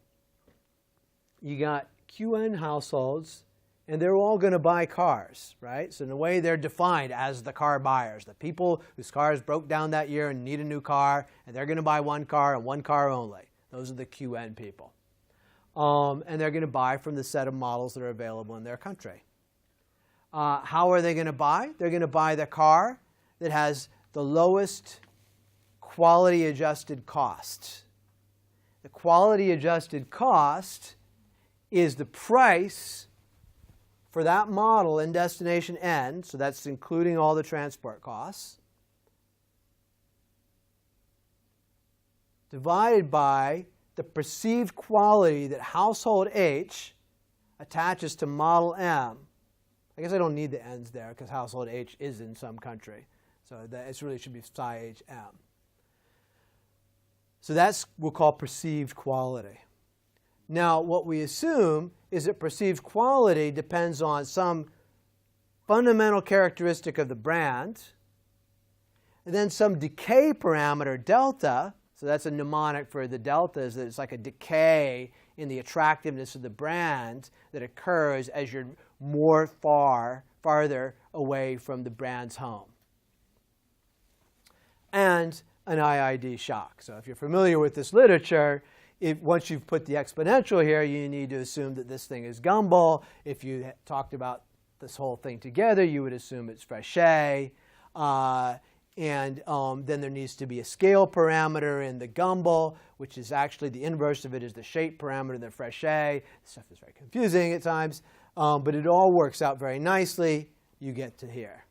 You got QN households, and they're all going to buy cars, right? So in a way, they're defined as the car buyers, the people whose cars broke down that year and need a new car, and they're going to buy one car and one car only. Those are the QN people. And they're going to buy from the set of models that are available in their country. How are they going to buy? They're going to buy the car that has the lowest quality-adjusted cost. The quality-adjusted cost is the price for that model in destination N, so that's including all the transport costs, divided by the perceived quality that household H attaches to model M. I guess I don't need the N's there because household H is in some country. So it really should be psi HM. So that's what we'll call perceived quality. Now, what we assume is that perceived quality depends on some fundamental characteristic of the brand, and then some decay parameter, delta. So that's a mnemonic for the delta, is that it's like a decay in the attractiveness of the brand that occurs as you're more far farther away from the brand's home. And an IID shock. So if you're familiar with this literature, once you've put the exponential here, you need to assume that this thing is gumball. If you talked about this whole thing together, you would assume it's Frechet. Then there needs to be a scale parameter in the gumball, which is actually the inverse of it is the shape parameter in the Frechet. This stuff is very confusing at times, but it all works out very nicely. You get to here.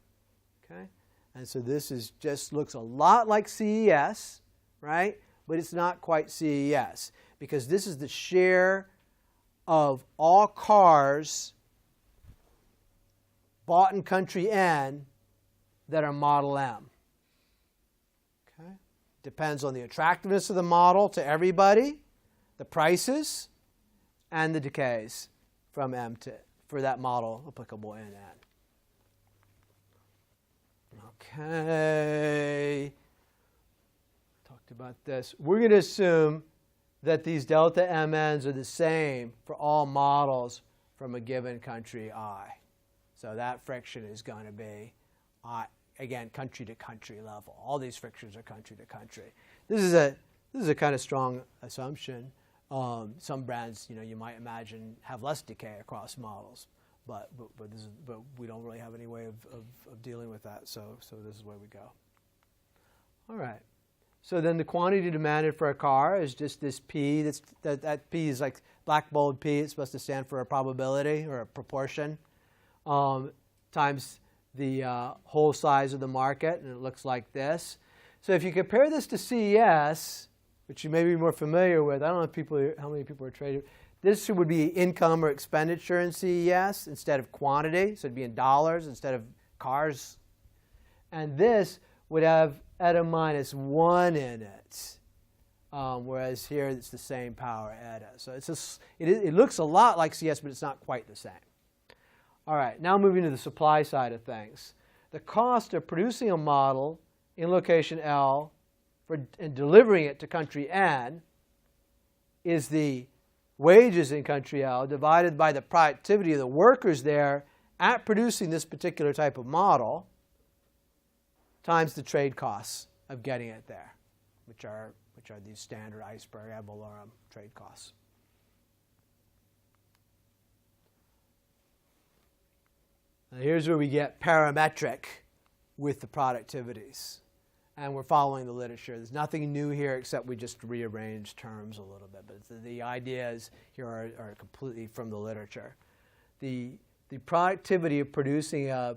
Okay? And so this is just looks a lot like CES, right? But it's not quite CES because this is the share of all cars bought in country N that are Model M. Okay? Depends on the attractiveness of the model to everybody, the prices, and the decays from M to for that model applicable in N. Okay. Talked about this. We're going to assume that these delta MNs are the same for all models from a given country I. So that friction is going to be, again, country to country level. All these frictions are country to country. This is a kind of strong assumption. Some brands, you might imagine have less decay across models, but we don't really have any way of dealing with that. So this is where we go. All right. So then the quantity demanded for a car is just this P. That P is like black bold P. It's supposed to stand for a probability or a proportion times the whole size of the market, and it looks like this. So if you compare this to CES, which you may be more familiar with, I don't know how many people are trading. This would be income or expenditure in CES instead of quantity, so it'd be in dollars instead of cars. And this would have eta minus 1 in it, whereas here it's the same power eta. So it looks a lot like CS, but it's not quite the same. All right, now moving to the supply side of things. The cost of producing a model in location L and delivering it to country N is the wages in country L divided by the productivity of the workers there at producing this particular type of model times the trade costs of getting it there, which are these standard iceberg ad valorem trade costs. Now here's where we get parametric with the productivities. And we're following the literature. There's nothing new here except we just rearranged terms a little bit. But the ideas here are completely from the literature. The productivity of producing a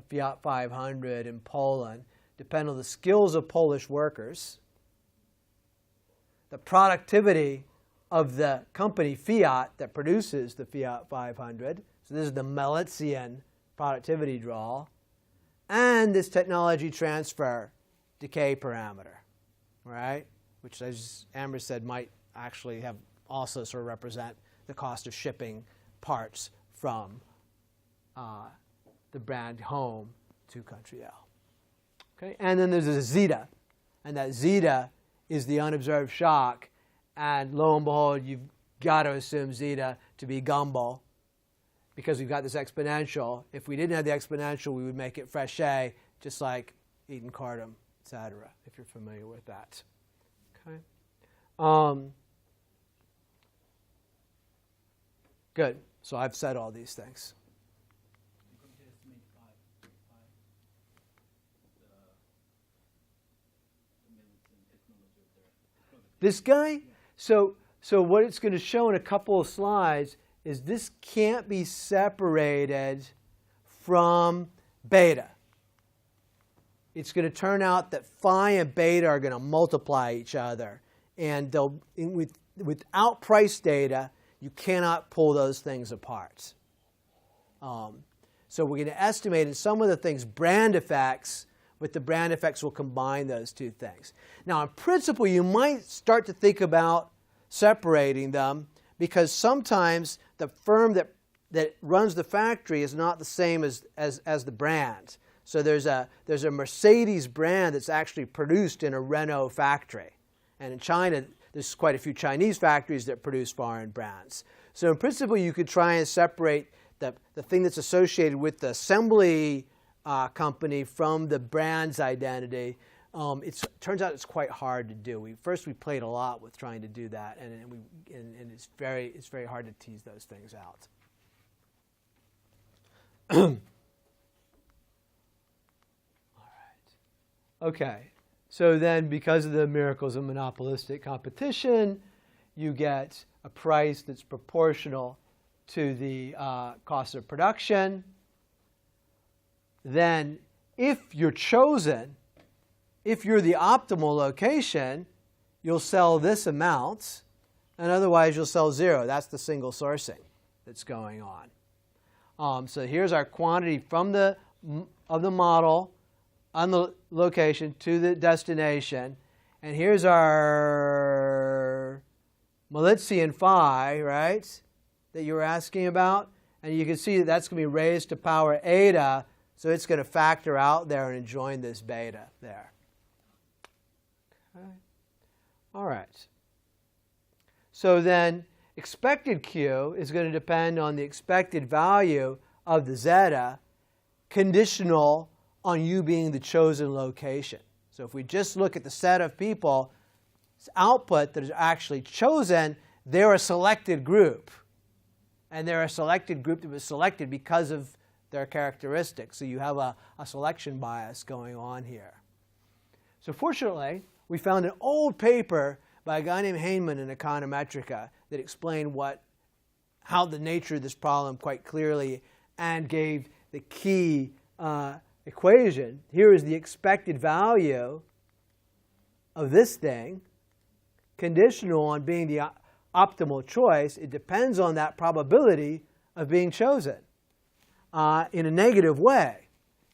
Fiat 500 in Poland depend on the skills of Polish workers. The productivity of the company Fiat that produces the Fiat 500. So this is the Malizian productivity draw. And this technology transfer decay parameter, right? Which, as Amber said, might actually have also sort of represent the cost of shipping parts from the brand home to country L. Okay? And then there's a zeta. And that zeta is the unobserved shock. And lo and behold, you've got to assume zeta to be gumball, because we've got this exponential. If we didn't have the exponential, we would make it Frechet, just like Eaton Cardam, etc., if you're familiar with that. Okay. Good. So I've said all these things. This guy? So what it's going to show in a couple of slides is this can't be separated from beta. It's going to turn out that phi and beta are going to multiply each other. And without price data, you cannot pull those things apart. So we're going to estimate in some of the things brand effects, but the brand effects will combine those two things. Now, in principle, you might start to think about separating them, because sometimes the firm that runs the factory is not the same as the brand. So there's a Mercedes brand that's actually produced in a Renault factory. And in China, there's quite a few Chinese factories that produce foreign brands. So in principle, you could try and separate the thing that's associated with the assembly company from the brand's identity. It turns out it's quite hard to do. First we played a lot with trying to do that, and it's very hard to tease those things out. All right. Okay. So then, because of the miracles of monopolistic competition, you get a price that's proportional to the cost of production. Then, if you're chosen, if you're the optimal location, you'll sell this amount, and otherwise you'll sell zero. That's the single sourcing that's going on. So here's our quantity from the model on the location to the destination, and here's our Malitzian phi, right, that you were asking about, and you can see that that's going to be raised to power eta, so it's going to factor out there and join this beta there. Okay. All right. So then expected Q is going to depend on the expected value of the zeta, conditional on you being the chosen location. So if we just look at the set of people's output that is actually chosen, they're a selected group. And they're a selected group that was selected because of their characteristics. So you have a selection bias going on here. So fortunately, we found an old paper by a guy named Heinemann in Econometrica that explained how the nature of this problem quite clearly and gave the key equation. Here is the expected value of this thing, conditional on being the optimal choice. It depends on that probability of being chosen in a negative way.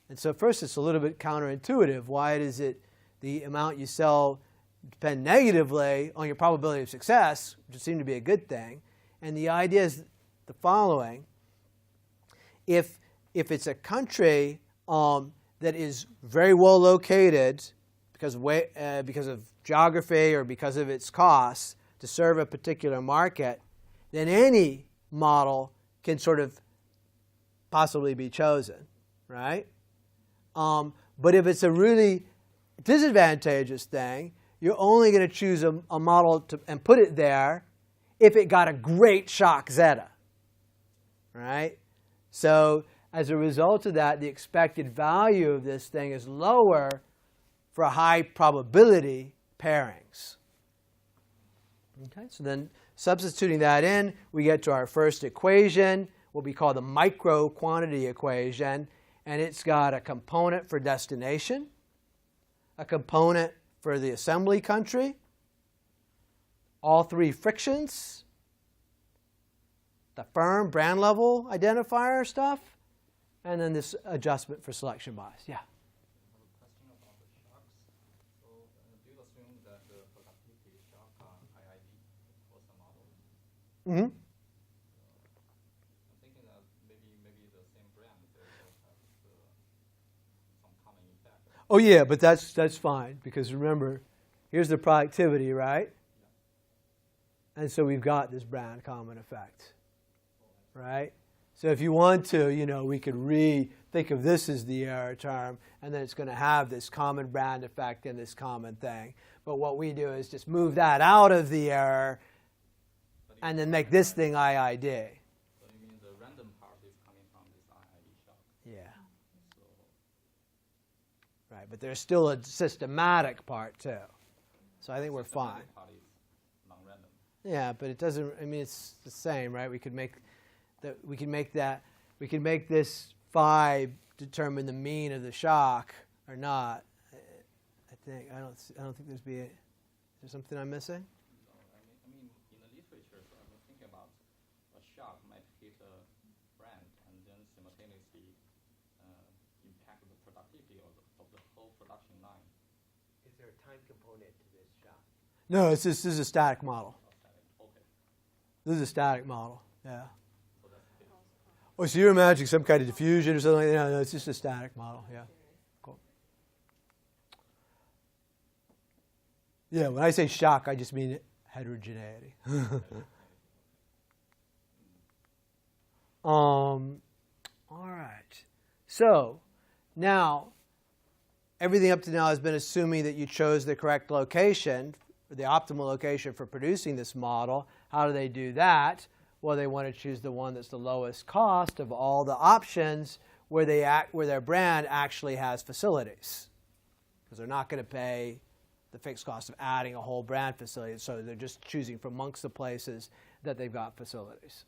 And so first it's a little bit counterintuitive. Why does it the amount you sell depend negatively on your probability of success, which would seem to be a good thing? And the idea is the following. If it's a country that is very well located because of geography or because of its costs to serve a particular market, then any model can sort of possibly be chosen, right? But if it's a really disadvantageous thing, you're only going to choose a model and put it there if it got a great shock zeta, right? So as a result of that, the expected value of this thing is lower for high probability pairings. Okay, so then substituting that in, we get to our first equation, what we call the micro quantity equation, and it's got a component for destination, a component for the assembly country, all three frictions, the firm brand level identifier stuff, and then this adjustment for selection bias. Yeah? Question about the shocks. So do you assume that the productivity shock are IID for some models? Mm-hmm. I'm thinking that maybe the same brand they will have some common effect. Oh yeah, but that's fine, because remember, here's the productivity, right? Yeah. And so we've got this brand common effect, right? So if you want to, we could think of this as the error term, and then it's going to have this common brand effect and this common thing. But what we do is just move that out of the error and then make this thing IID. So you mean the random part is coming from this IID shock? Yeah. So right, but there's still a systematic part too. So I think we're fine. The part is non-random. Yeah, but it doesn't, it's the same, right? We can make this phi determine the mean of the shock or not. I don't think is there something I'm missing? No, I mean in the literature, so I was thinking about a shock might hit a brand and then simultaneously impact the productivity of the whole production line. Is there a time component to this shock? No, this is a static model. Okay. This is a static model, yeah. Oh, so you're imagining some kind of diffusion or something like that? No, it's just a static model, yeah. Cool. Yeah, when I say shock, I just mean heterogeneity. All right. So now, everything up to now has been assuming that you chose the correct location, or the optimal location for producing this model. How do they do that? Well, they want to choose the one that's the lowest cost of all the options where their brand actually has facilities. Because they're not going to pay the fixed cost of adding a whole brand facility, so they're just choosing from amongst the places that they've got facilities.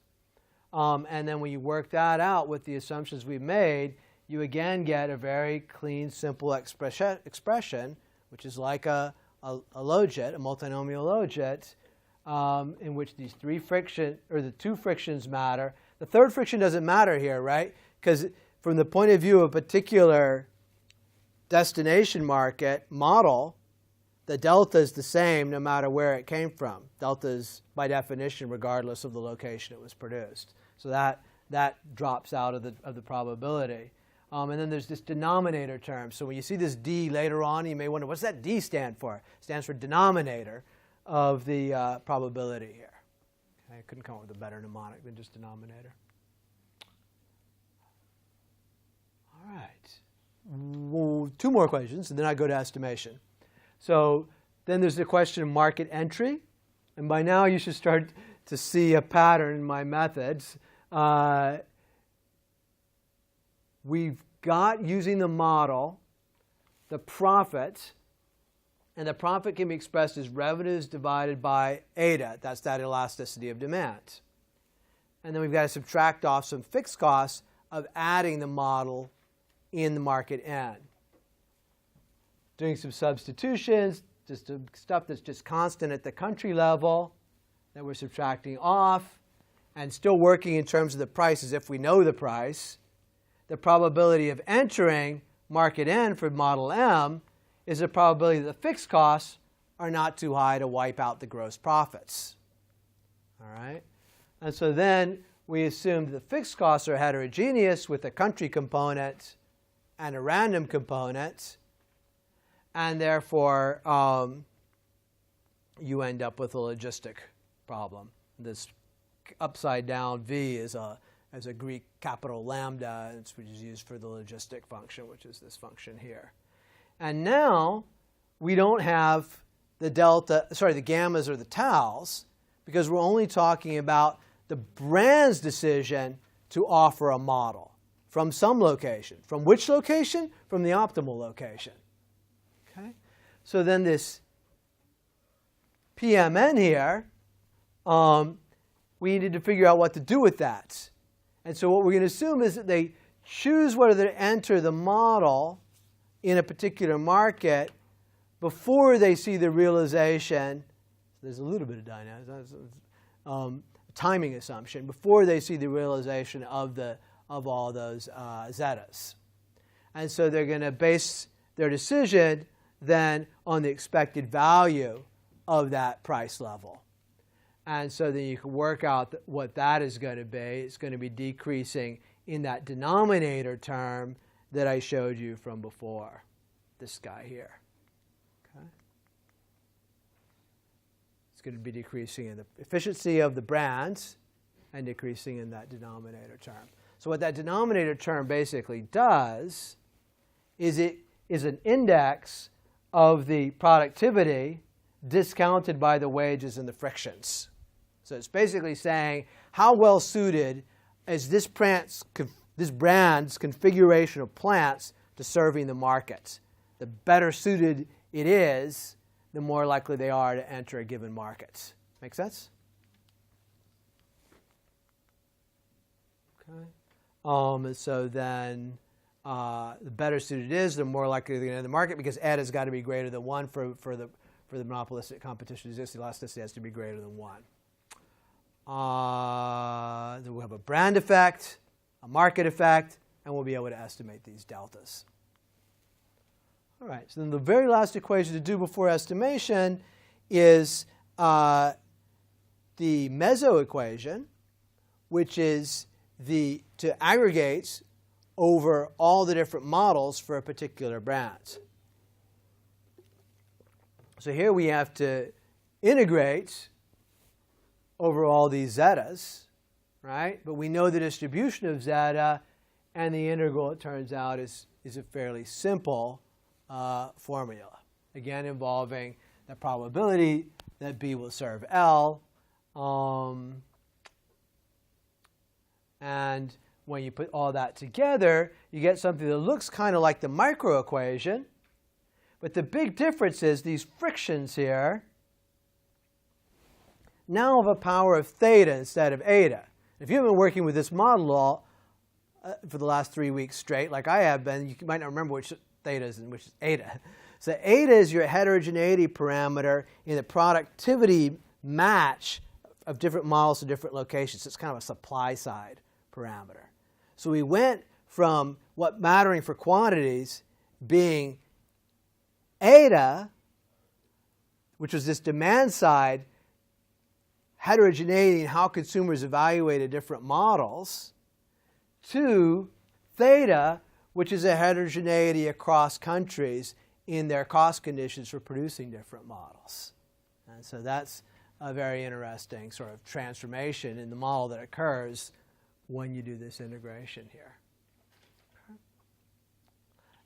And then when you work that out with the assumptions we've made, you again get a very clean, simple expression, which is like a logit, a multinomial logit, in which these the two frictions matter. The third friction doesn't matter here, right? Because from the point of view of a particular destination market model, the delta is the same no matter where it came from. Delta is, by definition, regardless of the location it was produced. So that drops out of the probability. And then there's this denominator term. So when you see this D later on, you may wonder, what's that D stand for? It stands for denominator of the probability here. Okay, I couldn't come up with a better mnemonic than just denominator. All right. Two more questions, and then I go to estimation. So then there's the question of market entry. And by now you should start to see a pattern in my methods. We've got, using the model, the profit. And the profit can be expressed as revenues divided by eta. That's that elasticity of demand. And then we've got to subtract off some fixed costs of adding the model in the market N. Doing some substitutions, just stuff that's just constant at the country level that we're subtracting off, and still working in terms of the price as if we know the price. The probability of entering market N for model M is the probability that the fixed costs are not too high to wipe out the gross profits. All right? And so then we assume the fixed costs are heterogeneous with a country component and a random component. And therefore, you end up with a logistic problem. This upside down V is a Greek capital lambda, which is used for the logistic function, which is this function here. And now we don't have the gammas or the tals, because we're only talking about the brand's decision to offer a model from some location. From which location? From the optimal location. Okay? So then this PMN here, we needed to figure out what to do with that. And so what we're going to assume is that they choose whether to enter the model in a particular market before they see the realization. There's a little bit of dynamics, timing assumption, before they see the realization of all those zetas. And so they're going to base their decision then on the expected value of that price level. And so then you can work out what that is going to be. It's going to be decreasing in that denominator term that I showed you from before, this guy here. Okay? It's going to be decreasing in the efficiency of the brands and decreasing in that denominator term. So what that denominator term basically does is it is an index of the productivity discounted by the wages and the frictions. So it's basically saying how well suited is this brand's configuration of plants to serving the markets. The better suited it is, the more likely they are to enter a given market. Make sense? Okay. And so then the better suited it is, the more likely they're going to enter the market, because eta has got to be greater than 1 for the monopolistic competition to exist. The elasticity has to be greater than 1. Then we'll have a brand effect, a market effect, and we'll be able to estimate these deltas. All right, so then the very last equation to do before estimation is the meso equation, which is to aggregate over all the different models for a particular brand. So here we have to integrate over all these zetas, right? But we know the distribution of zeta, and the integral, it turns out, is a fairly simple formula. Again, involving the probability that B will serve L. And when you put all that together, you get something that looks kind of like the microequation. But the big difference is these frictions here now have a power of theta instead of eta. If you've been working with this model all, for the last 3 weeks straight, like I have been, you might not remember which theta is and which is eta. So eta is your heterogeneity parameter in the productivity match of different models to different locations. It's kind of a supply side parameter. So we went from what mattering for quantities being eta, which was this demand side heterogeneity in how consumers evaluated different models, to theta, which is a heterogeneity across countries in their cost conditions for producing different models. And so that's a very interesting sort of transformation in the model that occurs when you do this integration here.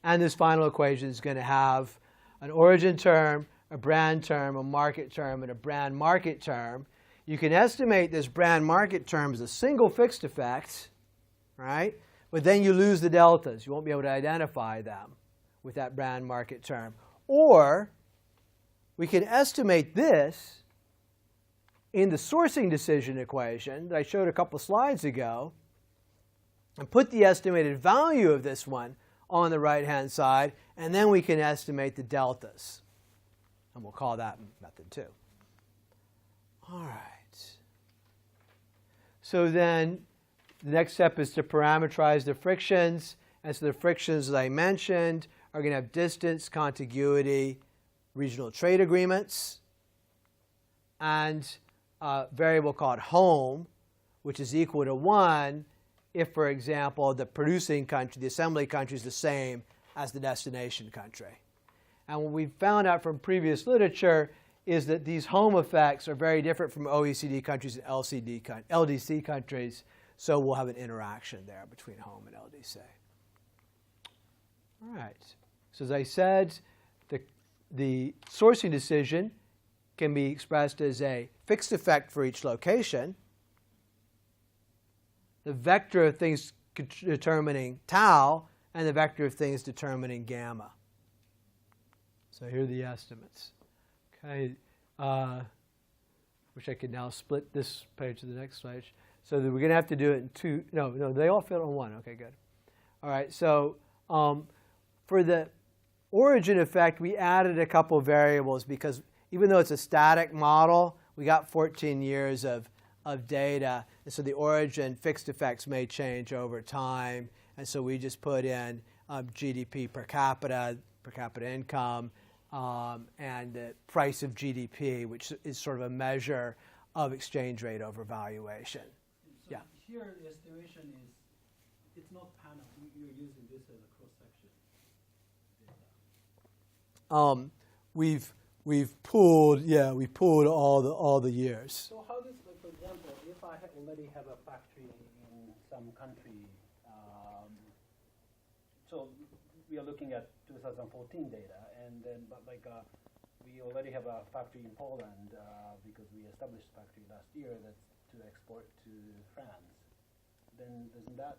And this final equation is going to have an origin term, a brand term, a market term, and a brand market term. You can estimate this brand market term as a single fixed effect, right? But then you lose the deltas. You won't be able to identify them with that brand market term. Or we can estimate this in the sourcing decision equation that I showed a couple slides ago and put the estimated value of this one on the right-hand side, and then we can estimate the deltas. And we'll call that method 2. All right. So then the next step is to parameterize the frictions. And so the frictions, as I mentioned, are going to have distance, contiguity, regional trade agreements, and a variable called home, which is equal to 1 if, for example, the producing country, the assembly country, is the same as the destination country. And what we've found out from previous literature is that these home effects are very different from OECD countries and LDC countries, so we'll have an interaction there between home and LDC. All right. So as I said, the sourcing decision can be expressed as a fixed effect for each location. The vector of things determining tau, and the vector of things determining gamma. So here are the estimates. Okay, wish I could now split this page to the next slide. So that we're going to have to do it in 2. No, they all fit on 1. Okay, good. All right, so for the origin effect, we added a couple of variables because even though it's a static model, we got 14 years of data. And so the origin fixed effects may change over time. And so we just put in GDP per capita income, and the price of GDP, which is sort of a measure of exchange rate over valuation. So yeah. Here the estimation is, it's not panel. You're using this as a cross-section data. We've pulled all the years. So how does, like, for example, if I already have a factory in some country, so we are looking at 2014 data, and then we already have a factory in Poland because we established a factory last year that's to export to France. Then doesn't that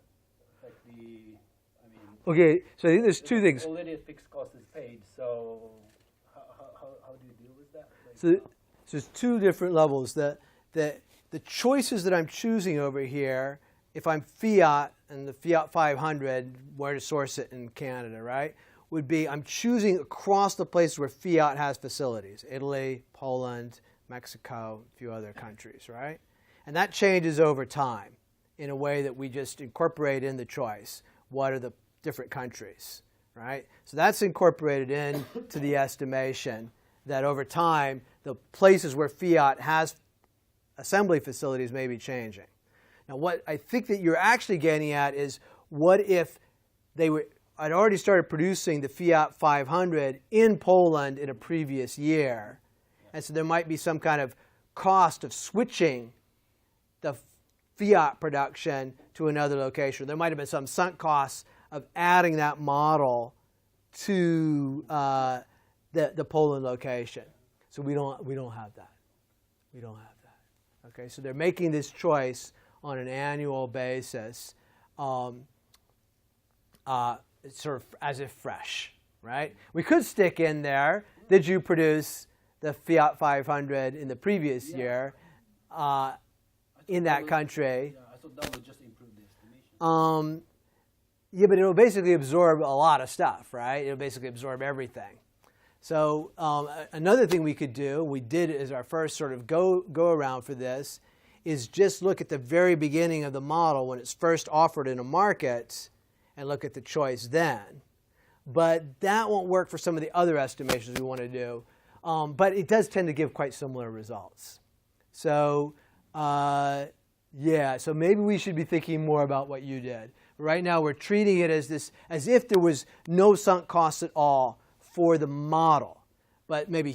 affect the? I mean. Okay, so I think there's 2 things. Already a fixed cost is paid, so how do you deal with that? Like, so there's 2 different levels. The choices that I'm choosing over here, if I'm Fiat and the Fiat 500, where to source it in Canada, right, would be I'm choosing across the places where Fiat has facilities, Italy, Poland, Mexico, a few other countries, right? And that changes over time in a way that we just incorporate in the choice. What are the different countries, right? So that's incorporated into the estimation that over time, the places where Fiat has assembly facilities may be changing. Now, what I think that you're actually getting at is what if I'd already started producing the Fiat 500 in Poland in a previous year, and so there might be some kind of cost of switching the fiat production to another location. There might have been some sunk costs of adding that model to the Poland location. So we don't have that. We don't have that. Okay, so they're making this choice on an annual basis, sort of as if fresh, right? We could stick in there, did you produce the Fiat 500 in the previous year in that country? Yeah, I thought that would just improve the estimation. Yeah, but it'll basically absorb a lot of stuff, right? It'll basically absorb everything. So another thing we could do, we did as our first sort of go around for this, is just look at the very beginning of the model when it's first offered in a market and look at the choice then. But that won't work for some of the other estimations we want to do. But it does tend to give quite similar results. So yeah, so maybe we should be thinking more about what you did. Right now we're treating it as if there was no sunk costs at all for the model, but maybe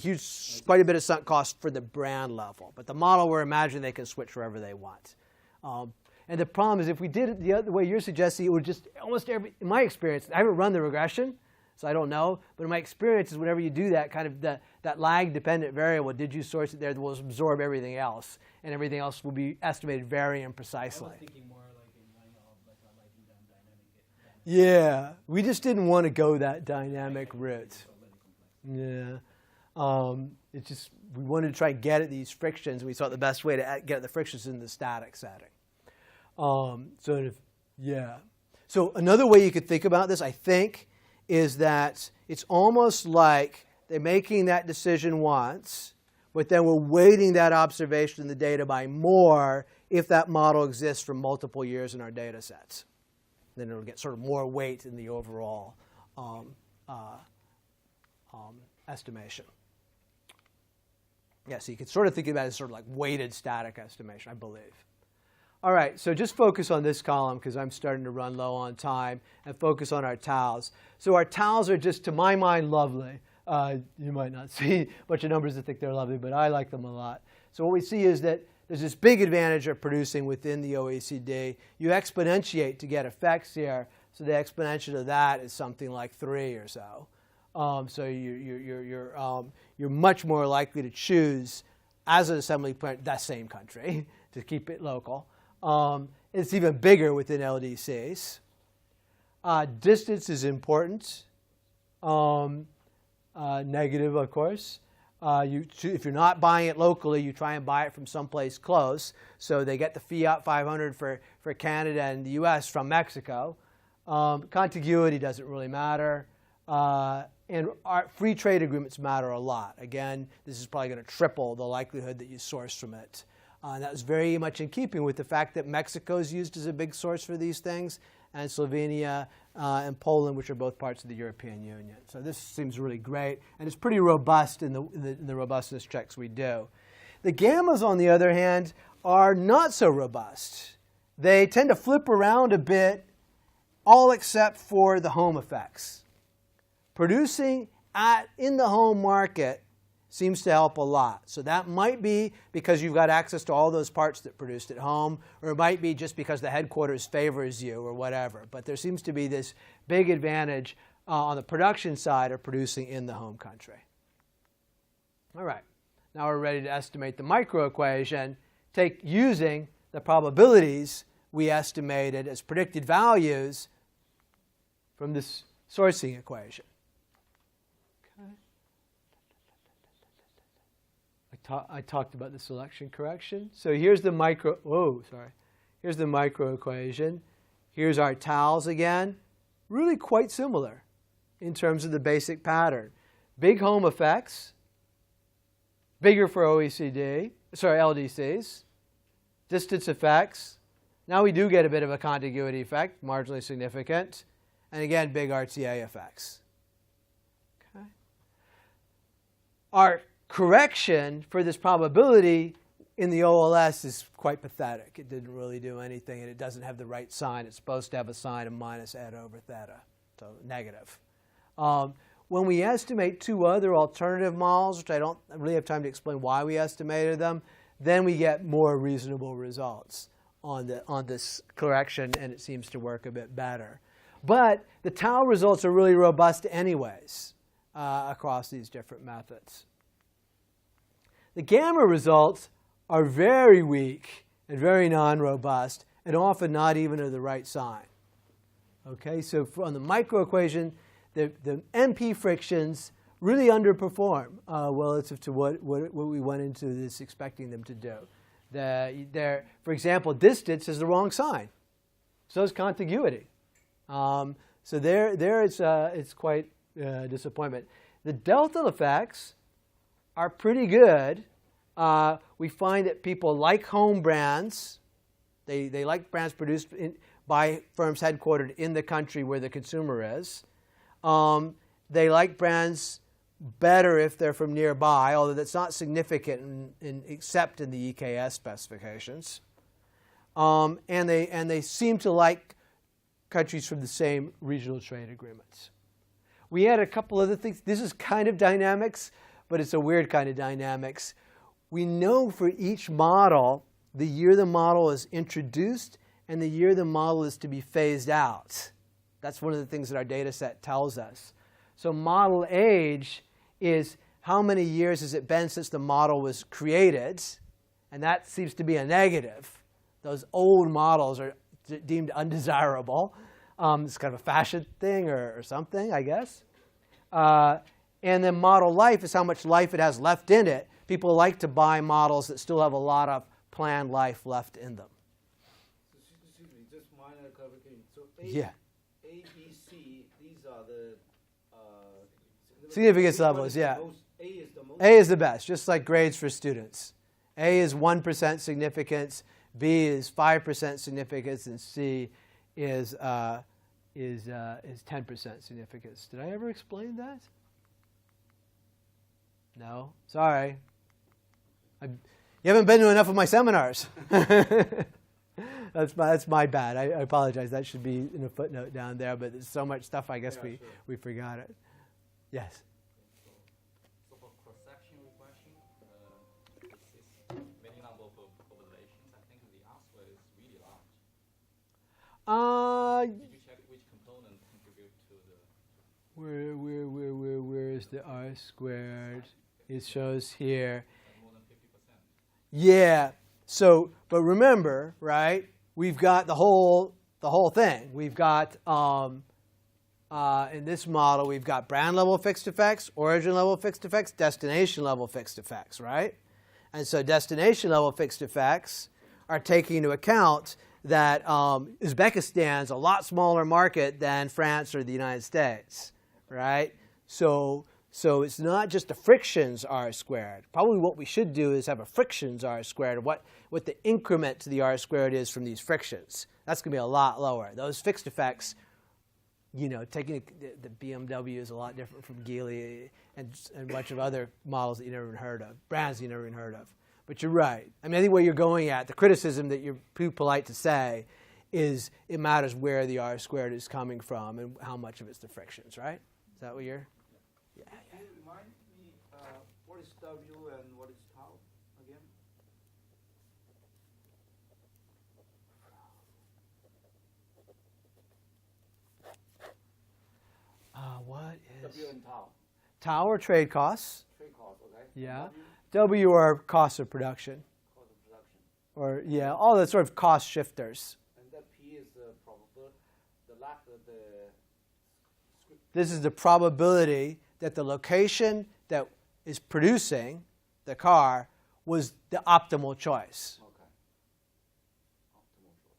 quite a bit of sunk costs for the brand level. But the model, we're imagining they can switch wherever they want. And the problem is if we did it the other way you're suggesting, it would just almost in my experience, I haven't run the regression, so I don't know, but in my experience is whenever you do that kind of that lag dependent variable, did you source it there, that will absorb everything else, and everything else will be estimated very imprecisely. I was thinking more like in line of dynamic. Yeah, we just didn't want to go that dynamic route. Yeah, it's just we wanted to try and get at these frictions. We thought the best way to get at the frictions in the static setting. So another way you could think about this, I think, is that it's almost like they're making that decision once, but then we're weighting that observation in the data by more if that model exists for multiple years in our data sets. Then it'll get sort of more weight in the overall estimation. Yeah, so you could sort of think about it as sort of like weighted static estimation, I believe. All right, so just focus on this column because I'm starting to run low on time, and focus on our tals. So our tals are just, to my mind, lovely. You might not see a bunch of numbers that think they're lovely, but I like them a lot. So what we see is that there's this big advantage of producing within the OECD. You exponentiate to get effects here. So the exponential of that is something like 3 or so. So you're much more likely to choose, as an assembly plant, that same country to keep it local. It's even bigger within LDCs. Distance is important. Negative, of course. If you're not buying it locally, you try and buy it from someplace close. So they get the Fiat 500 for Canada and the US from Mexico. Contiguity doesn't really matter. And our free trade agreements matter a lot. Again, this is probably going to triple the likelihood that you source from it. And that was very much in keeping with the fact that Mexico is used as a big source for these things, and Slovenia and Poland, which are both parts of the European Union. So this seems really great, and it's pretty robust in the robustness checks we do. The gammas, on the other hand, are not so robust. They tend to flip around a bit, all except for the home effects. Producing in the home market seems to help a lot. So that might be because you've got access to all those parts that produced at home, or it might be just because the headquarters favors you or whatever. But there seems to be this big advantage on the production side of producing in the home country. All right, now we're ready to estimate the microequation, using the probabilities we estimated as predicted values from this sourcing equation. I talked about the selection correction. So here's the here's the microequation. Here's our tals again. Really quite similar in terms of the basic pattern. Big home effects, bigger for LDCs, distance effects. Now we do get a bit of a contiguity effect, marginally significant, and again, big RTA effects. Okay. Our correction for this probability in the OLS is quite pathetic. It didn't really do anything, and it doesn't have the right sign. It's supposed to have a sign of minus eta over theta, so negative. When we estimate two other alternative models, which I don't really have time to explain why we estimated them, then we get more reasonable results on this correction, and it seems to work a bit better. But the tau results are really robust anyways across these different methods. The gamma results are very weak and very non-robust, and often not even of the right sign. Okay, so on the microequation, the MP frictions really underperform relative to what we went into this expecting them to do. For example, distance is the wrong sign. So is contiguity. So there it's quite a disappointment. The delta effects are pretty good. We find that people like home brands. They like brands produced by firms headquartered in the country where the consumer is. They like brands better if they're from nearby, although that's not significant except in the EKS specifications. And they seem to like countries from the same regional trade agreements. We had a couple other things. This is kind of dynamics, but it's a weird kind of dynamics. We know for each model the year the model is introduced and the year the model is to be phased out. That's one of the things that our data set tells us. So model age is how many years has it been since the model was created, and that seems to be a negative. Those old models are deemed undesirable. It's kind of a fashion thing or something, I guess. And then model life is how much life it has left in it. People like to buy models that still have a lot of planned life left in them. Excuse me, just minor clarification. So Yeah. A, B, C, these are the Significance levels, yeah. A is the most. A is the best, just like grades for students. A is 1% significance, B is 5% significance, and C is 10% significance. Did I ever explain that? No? Sorry. You haven't been to enough of my seminars. That's my bad. I apologize. That should be in a footnote down there, but there's so much stuff, I guess we forgot it. Yes? So for cross-section regression, this is many number of populations. I think the R squared is really large. Did you check which component contribute to the... Where is the R squared? It shows here. More than 50%. Yeah. So, but remember, right? We've got the whole thing. We've got in this model, we've got brand level fixed effects, origin level fixed effects, destination level fixed effects, right? And so destination level fixed effects are taking into account that Uzbekistan's a lot smaller market than France or the United States, right? So it's not just the frictions R squared. Probably what we should do is have a frictions R squared, what the increment to the R squared is from these frictions. That's going to be a lot lower. Those fixed effects, you know, taking the BMW is a lot different from Geely and a bunch of other models that you never even heard of, brands you never even heard of. But you're right. I mean, I think where you're going at, the criticism that you're too polite to say is it matters where the R squared is coming from and how much of it's the frictions, right? Is that what you're? Yeah. Can you remind me what is W and what is tau again? What is? W and tau. Tau are trade costs. Trade cost, okay? Yeah. W are costs of production. Cost of production. Or, yeah, all the sort of cost shifters. And that P is the This is the probability that the location that is producing the car was the optimal choice. Okay. Optimal choice.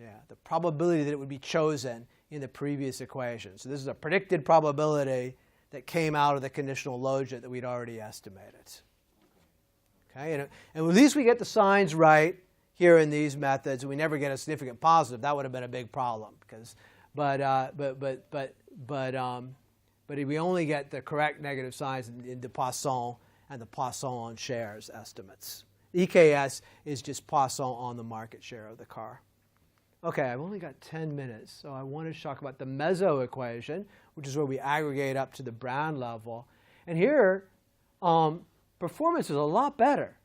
Yeah, the probability that it would be chosen in the previous equation. So this is a predicted probability that came out of the conditional logit that we'd already estimated. Okay, and at least we get the signs right here in these methods, and we never get a significant positive. That would have been a big problem, because, but if we only get the correct negative signs in the Poisson and the Poisson shares estimates. EKS is just Poisson on the market share of the car. Okay, I've only got 10 minutes, so I want to talk about the meso equation, which is where we aggregate up to the brand level. And here, performance is a lot better.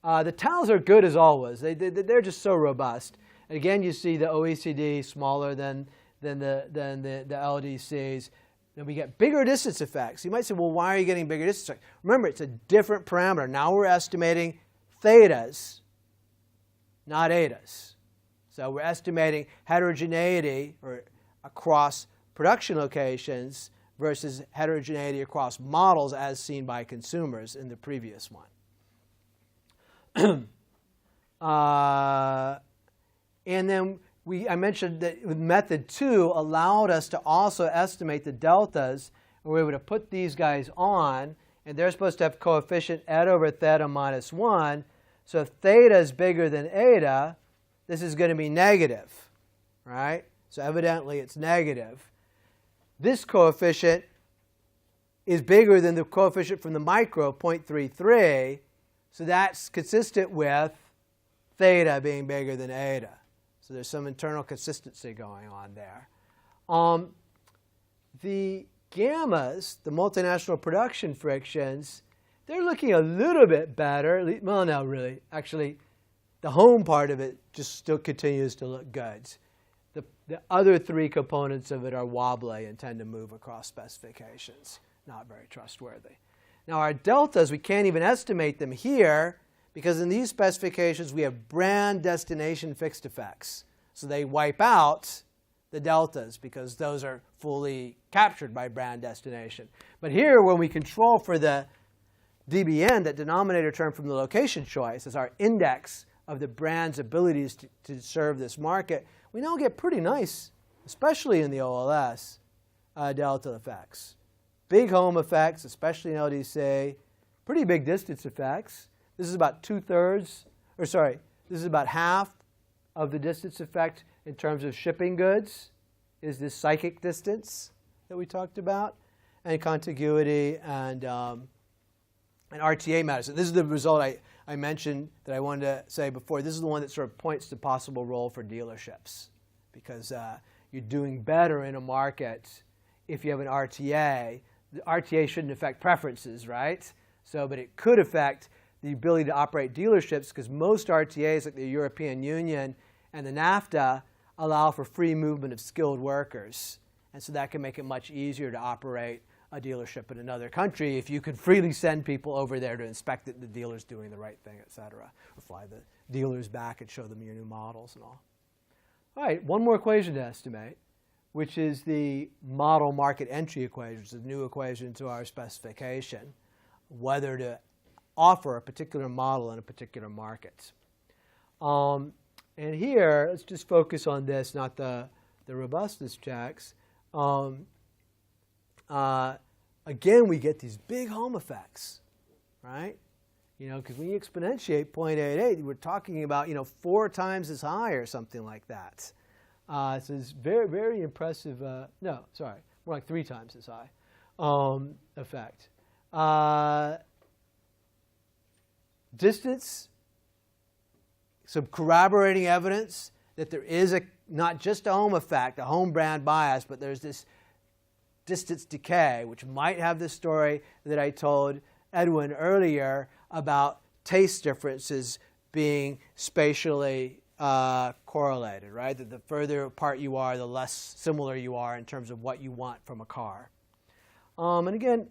The tals are good as always. They're just so robust. And again, you see the OECD smaller than the LDCs. Then we get bigger distance effects. You might say, well, why are you getting bigger distance effects? Remember, it's a different parameter. Now we're estimating thetas, not etas. So we're estimating heterogeneity across production locations versus heterogeneity across models as seen by consumers in the previous one. And then I mentioned that method 2 allowed us to also estimate the deltas. We were able to put these guys on, and they're supposed to have coefficient eta over theta minus 1. So if theta is bigger than eta, this is going to be negative, right? So evidently it's negative. This coefficient is bigger than the coefficient from the micro, 0.33. So that's consistent with theta being bigger than eta. So there's some internal consistency going on there. The gammas, the multinational production frictions, they're looking a little bit better. Well, no, really. Actually, the home part of it just still continues to look good. The other 3 components of it are wobbly and tend to move across specifications. Not very trustworthy. Now, our deltas, we can't even estimate them here, because in these specifications, we have brand destination fixed effects. So they wipe out the deltas because those are fully captured by brand destination. But here, when we control for the DBN, that denominator term from the location choice, as our index of the brand's abilities to serve this market, we now get pretty nice, especially in the OLS, delta effects. Big home effects, especially in LDC. Pretty big distance effects. This is about this is about half of the distance effect in terms of shipping goods, is this psychic distance that we talked about, and contiguity and RTA matters. So this is the result I mentioned that I wanted to say before. This is the one that sort of points to possible role for dealerships, because you're doing better in a market if you have an RTA. The RTA shouldn't affect preferences, right? But it could affect the ability to operate dealerships, because most RTAs, like the European Union and the NAFTA, allow for free movement of skilled workers. And so that can make it much easier to operate a dealership in another country if you could freely send people over there to inspect that the dealer's doing the right thing, et cetera, or fly the dealers back and show them your new models and all. All right, one more equation to estimate, which is the model market entry equation, which is a new equation to our specification, whether to offer a particular model in a particular market. And here, let's just focus on this, not the robustness checks. Again, we get these big home effects, right? Because when you exponentiate 0.88, we're talking about 4 times as high or something like that. So it's very, very impressive. No, sorry, more like 3 times as high effect. Distance, some corroborating evidence that there is not just a home effect, a home brand bias, but there's this distance decay, which might have the story that I told Edwin earlier about taste differences being spatially correlated, right? That the further apart you are, the less similar you are in terms of what you want from a car. And again,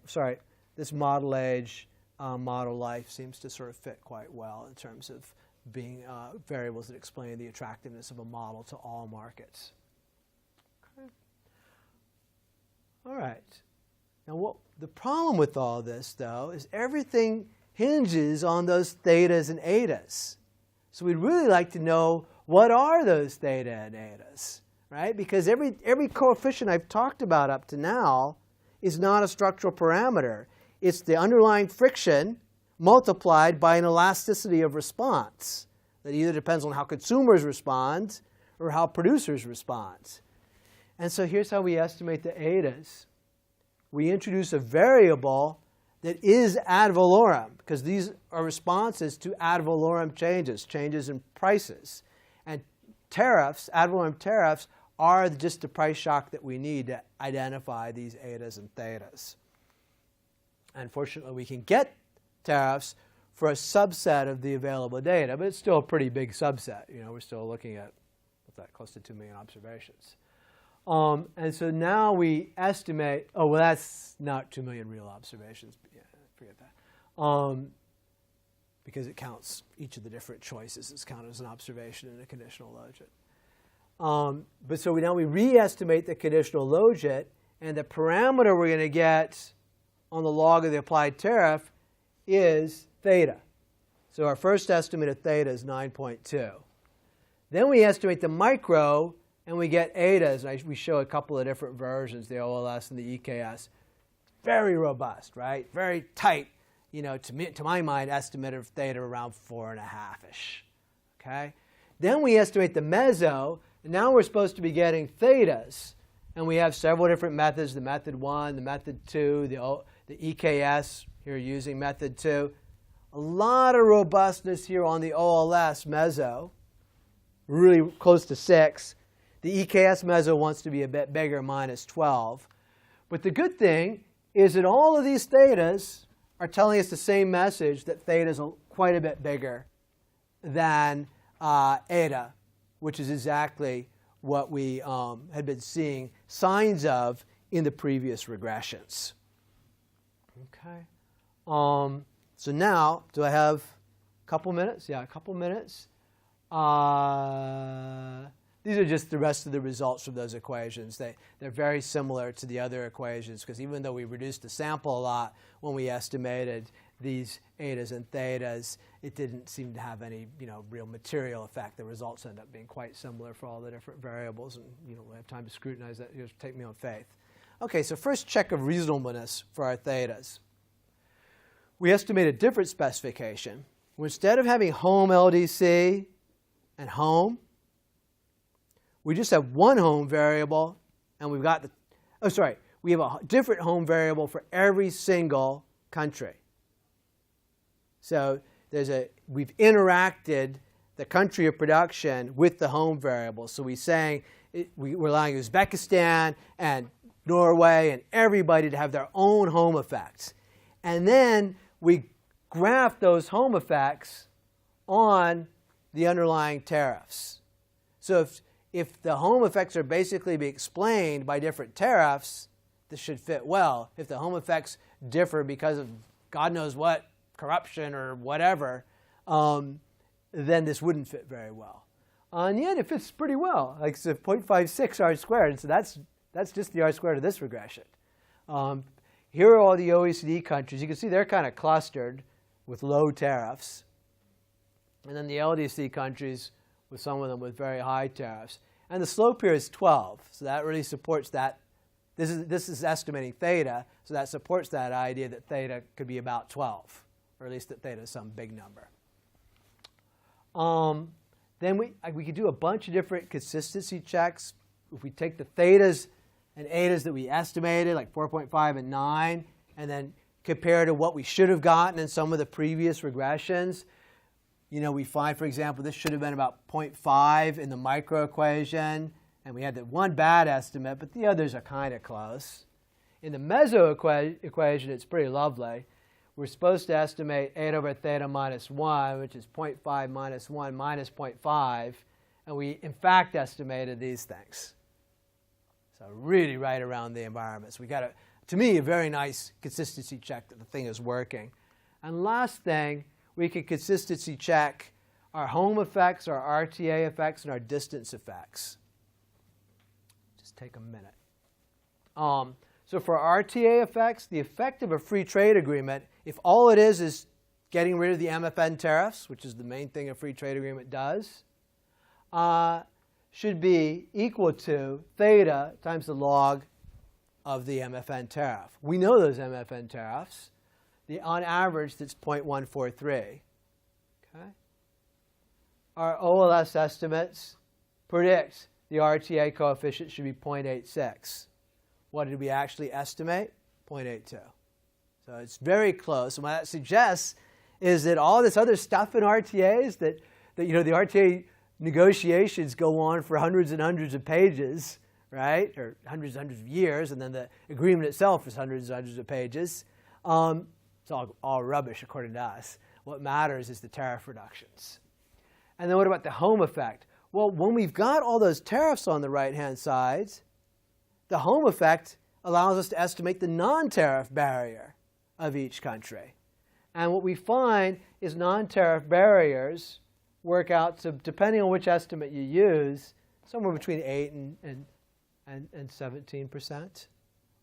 this model age, model life seems to sort of fit quite well in terms of being variables that explain the attractiveness of a model to all markets. Okay. All right. Now, the problem with all this, though, is everything hinges on those thetas and etas. So we'd really like to know, what are those theta and etas, right? Because every coefficient I've talked about up to now is not a structural parameter. It's the underlying friction multiplied by an elasticity of response that either depends on how consumers respond or how producers respond. And so here's how we estimate the etas. We introduce a variable that is ad valorem, because these are responses to ad valorem changes in prices. And tariffs, ad valorem tariffs, are just the price shock that we need to identify these etas and thetas. Unfortunately, we can get tariffs for a subset of the available data, but it's still a pretty big subset. You know, we're still looking at, what's that, close to 2 million observations. And so now we estimate, oh, well, that's not 2 million real observations. But yeah, forget that. Because it counts each of the different choices. It's counted as an observation in a conditional logit. But so now we re-estimate the conditional logit, and the parameter we're going to get on the log of the applied tariff is theta. So our first estimate of theta is 9.2. Then we estimate the micro, and we get etas. And we show a couple of different versions, the OLS and the EKS. Very robust, right? Very tight, you know, to my mind, estimate of theta around 4.5-ish. Okay? Then we estimate the meso, and now we're supposed to be getting thetas. And we have several different methods, the method 1, the method 2, the EKS, here using method 2. A lot of robustness here on the OLS meso, really close to 6. The EKS meso wants to be a bit bigger, minus 12. But the good thing is that all of these thetas are telling us the same message, that theta is quite a bit bigger than eta, which is exactly what we had been seeing signs of in the previous regressions. Okay. So now, do I have a couple minutes? Yeah, a couple minutes. These are just the rest of the results from those equations. They're very similar to the other equations, because even though we reduced the sample a lot when we estimated these etas and thetas, it didn't seem to have any, you know, real material effect. The results end up being quite similar for all the different variables, and you know, we have time to scrutinize that. Just take me on faith. Okay, so first check of reasonableness for our thetas. We estimate a different specification. Instead of having home LDC and home, we just have one home variable, and we've got we have a different home variable for every single country. So we've interacted the country of production with the home variable. So we're allowing Uzbekistan and Norway and everybody to have their own home effects. And then we graph those home effects on the underlying tariffs. So if the home effects are basically be explained by different tariffs, this should fit well. If the home effects differ because of God knows what, corruption or whatever, then this wouldn't fit very well. In the end, it fits pretty well. Like it's 0.56 r squared, and so that's just the r squared of this regression. Here are all the OECD countries. You can see they're kind of clustered with low tariffs. And then the LDC countries with some of them with very high tariffs. And the slope here is 12, so that really supports that. This is estimating theta, so that supports that idea that theta could be about 12, or at least that theta is some big number. Then we could do a bunch of different consistency checks. If we take the thetas and etas that we estimated, like 4.5 and 9, and then compare to what we should have gotten in some of the previous regressions, you know, we find, for example, this should have been about 0.5 in the micro equation, and we had that one bad estimate, but the others are kind of close. In the meso equation, it's pretty lovely. We're supposed to estimate 8 over theta minus 1, which is 0.5 minus 1 minus 0.5, and we, in fact, estimated these things. So really right around the environment. So we got, to me, a very nice consistency check that the thing is working. And last thing, we can consistency check our home effects, our RTA effects, and our distance effects. Just take a minute. So for RTA effects, the effect of a free trade agreement, if all it is getting rid of the MFN tariffs, which is the main thing a free trade agreement does, should be equal to theta times the log of the MFN tariff. We know those MFN tariffs. On average, that's 0.143. Okay? Our OLS estimates predict the RTA coefficient should be 0.86. What did we actually estimate? 0.82. So it's very close. And what that suggests is that all this other stuff in RTAs, that you know, the RTA negotiations go on for hundreds and hundreds of pages, right? Or hundreds and hundreds of years, and then the agreement itself is hundreds and hundreds of pages. It's all rubbish according to us. What matters is the tariff reductions. And then what about the home effect? Well, when we've got all those tariffs on the right-hand side, the home effect allows us to estimate the non-tariff barrier of each country. And what we find is non-tariff barriers work out to, depending on which estimate you use, somewhere between 8 and 17%,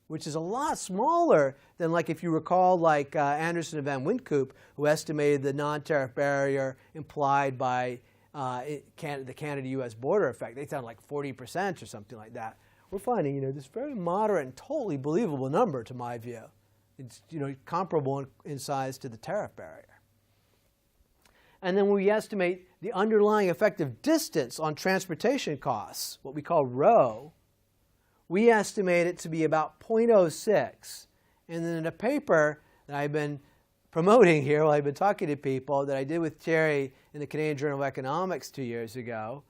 which is a lot smaller than, like, if you recall, like Anderson and Van Wynkoop, who estimated the non-tariff barrier implied by the Canada-U.S. border effect. They found like 40% or something like that. We're finding, this very moderate and totally believable number, to my view. It's, comparable in size to the tariff barrier. And then we estimate the underlying effective distance on transportation costs, what we call rho. We estimate it to be about 0.06. And then in a paper that I've been promoting here while I've been talking to people that I did with Thierry in the Canadian Journal of Economics 2 years ago,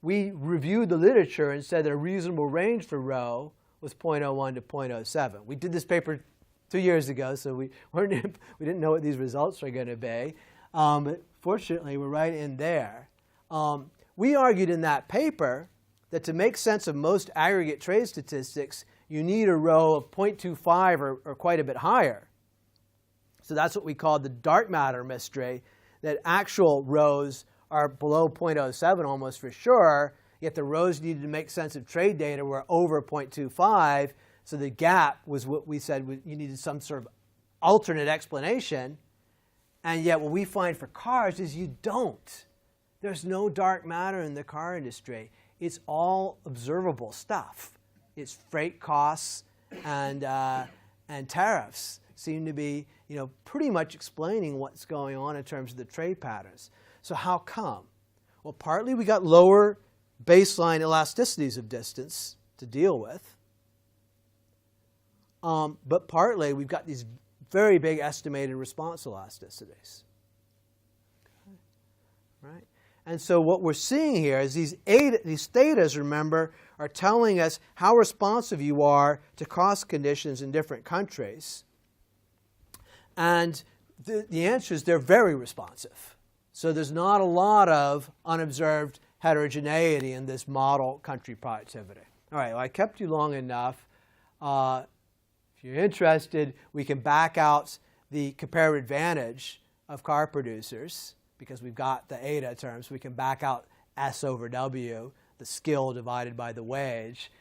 we reviewed the literature and said that a reasonable range for rho was 0.01 to 0.07. We did this paper 2 years ago, so we didn't know what these results were going to be. But fortunately, we're right in there. We argued in that paper that to make sense of most aggregate trade statistics, you need a rho of 0.25 or quite a bit higher. So that's what we call the dark matter mystery, that actual rhos are below 0.07 almost for sure, yet the rhos needed to make sense of trade data were over 0.25, so the gap was what we said you needed some sort of alternate explanation. And yet what we find for cars is you don't. There's no dark matter in the car industry. It's all observable stuff. It's freight costs and tariffs seem to be pretty much explaining what's going on in terms of the trade patterns. So how come? Well, partly we got lower baseline elasticities of distance to deal with. But partly we've got these very big estimated response elasticities. Okay. Right? And so what we're seeing here is these thetas, remember, are telling us how responsive you are to cost conditions in different countries. And the answer is they're very responsive. So there's not a lot of unobserved heterogeneity in this model country productivity. All right, well, I kept you long enough. If you're interested, we can back out the comparative advantage of car producers because we've got the ADA terms. We can back out S over W, the skill divided by the wage.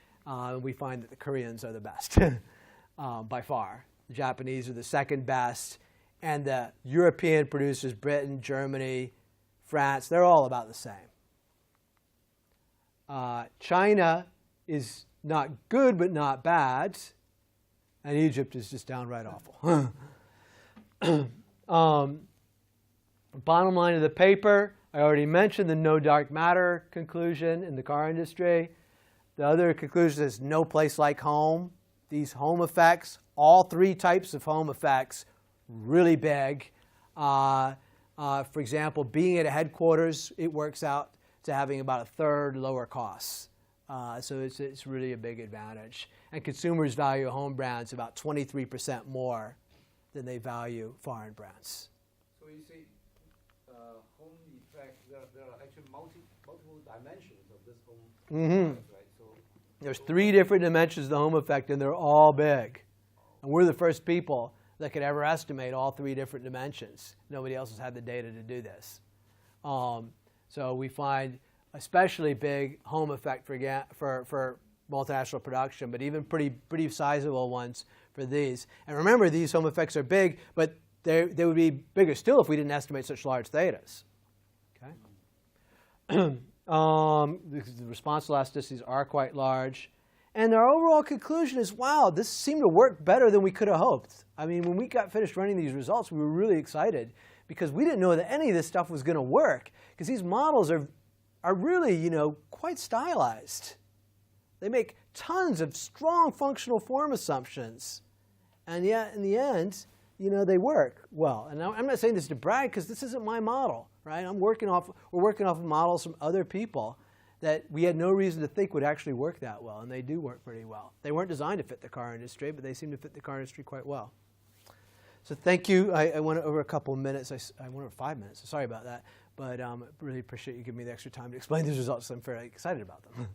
We find that the Koreans are the best by far. The Japanese are the second best. And the European producers, Britain, Germany, France, they're all about the same. China is not good but not bad. And Egypt is just downright awful. Bottom line of the paper, I already mentioned the no dark matter conclusion in the car industry. The other conclusion is no place like home. These home effects, all three types of home effects, really big. For example, being at a headquarters, it works out to having about a third lower costs. So it's really a big advantage. And consumers value home brands about 23% more than they value foreign brands. So you see, home effect, there are actually multiple dimensions of this home effect, right? So there's three different dimensions of the home effect, and they're all big. And we're the first people that could ever estimate all three different dimensions. Nobody else has had the data to do this. So we find especially big home effect for multinational production, but even pretty sizable ones for these. And remember, these home effects are big, but they would be bigger still if we didn't estimate such large thetas. Okay? The response elasticities are quite large. And our overall conclusion is, wow, this seemed to work better than we could have hoped. I mean, when we got finished running these results, we were really excited because we didn't know that any of this stuff was going to work because these models are really, quite stylized. They make tons of strong functional form assumptions. And yet, in the end, they work well. And I'm not saying this to brag because this isn't my model, right? We're working off of models from other people that we had no reason to think would actually work that well, and they do work pretty well. They weren't designed to fit the car industry, but they seem to fit the car industry quite well. So thank you. I went over a couple of minutes. I went over 5 minutes. Sorry about that. But really appreciate you giving me the extra time to explain these results. I'm fairly excited about them.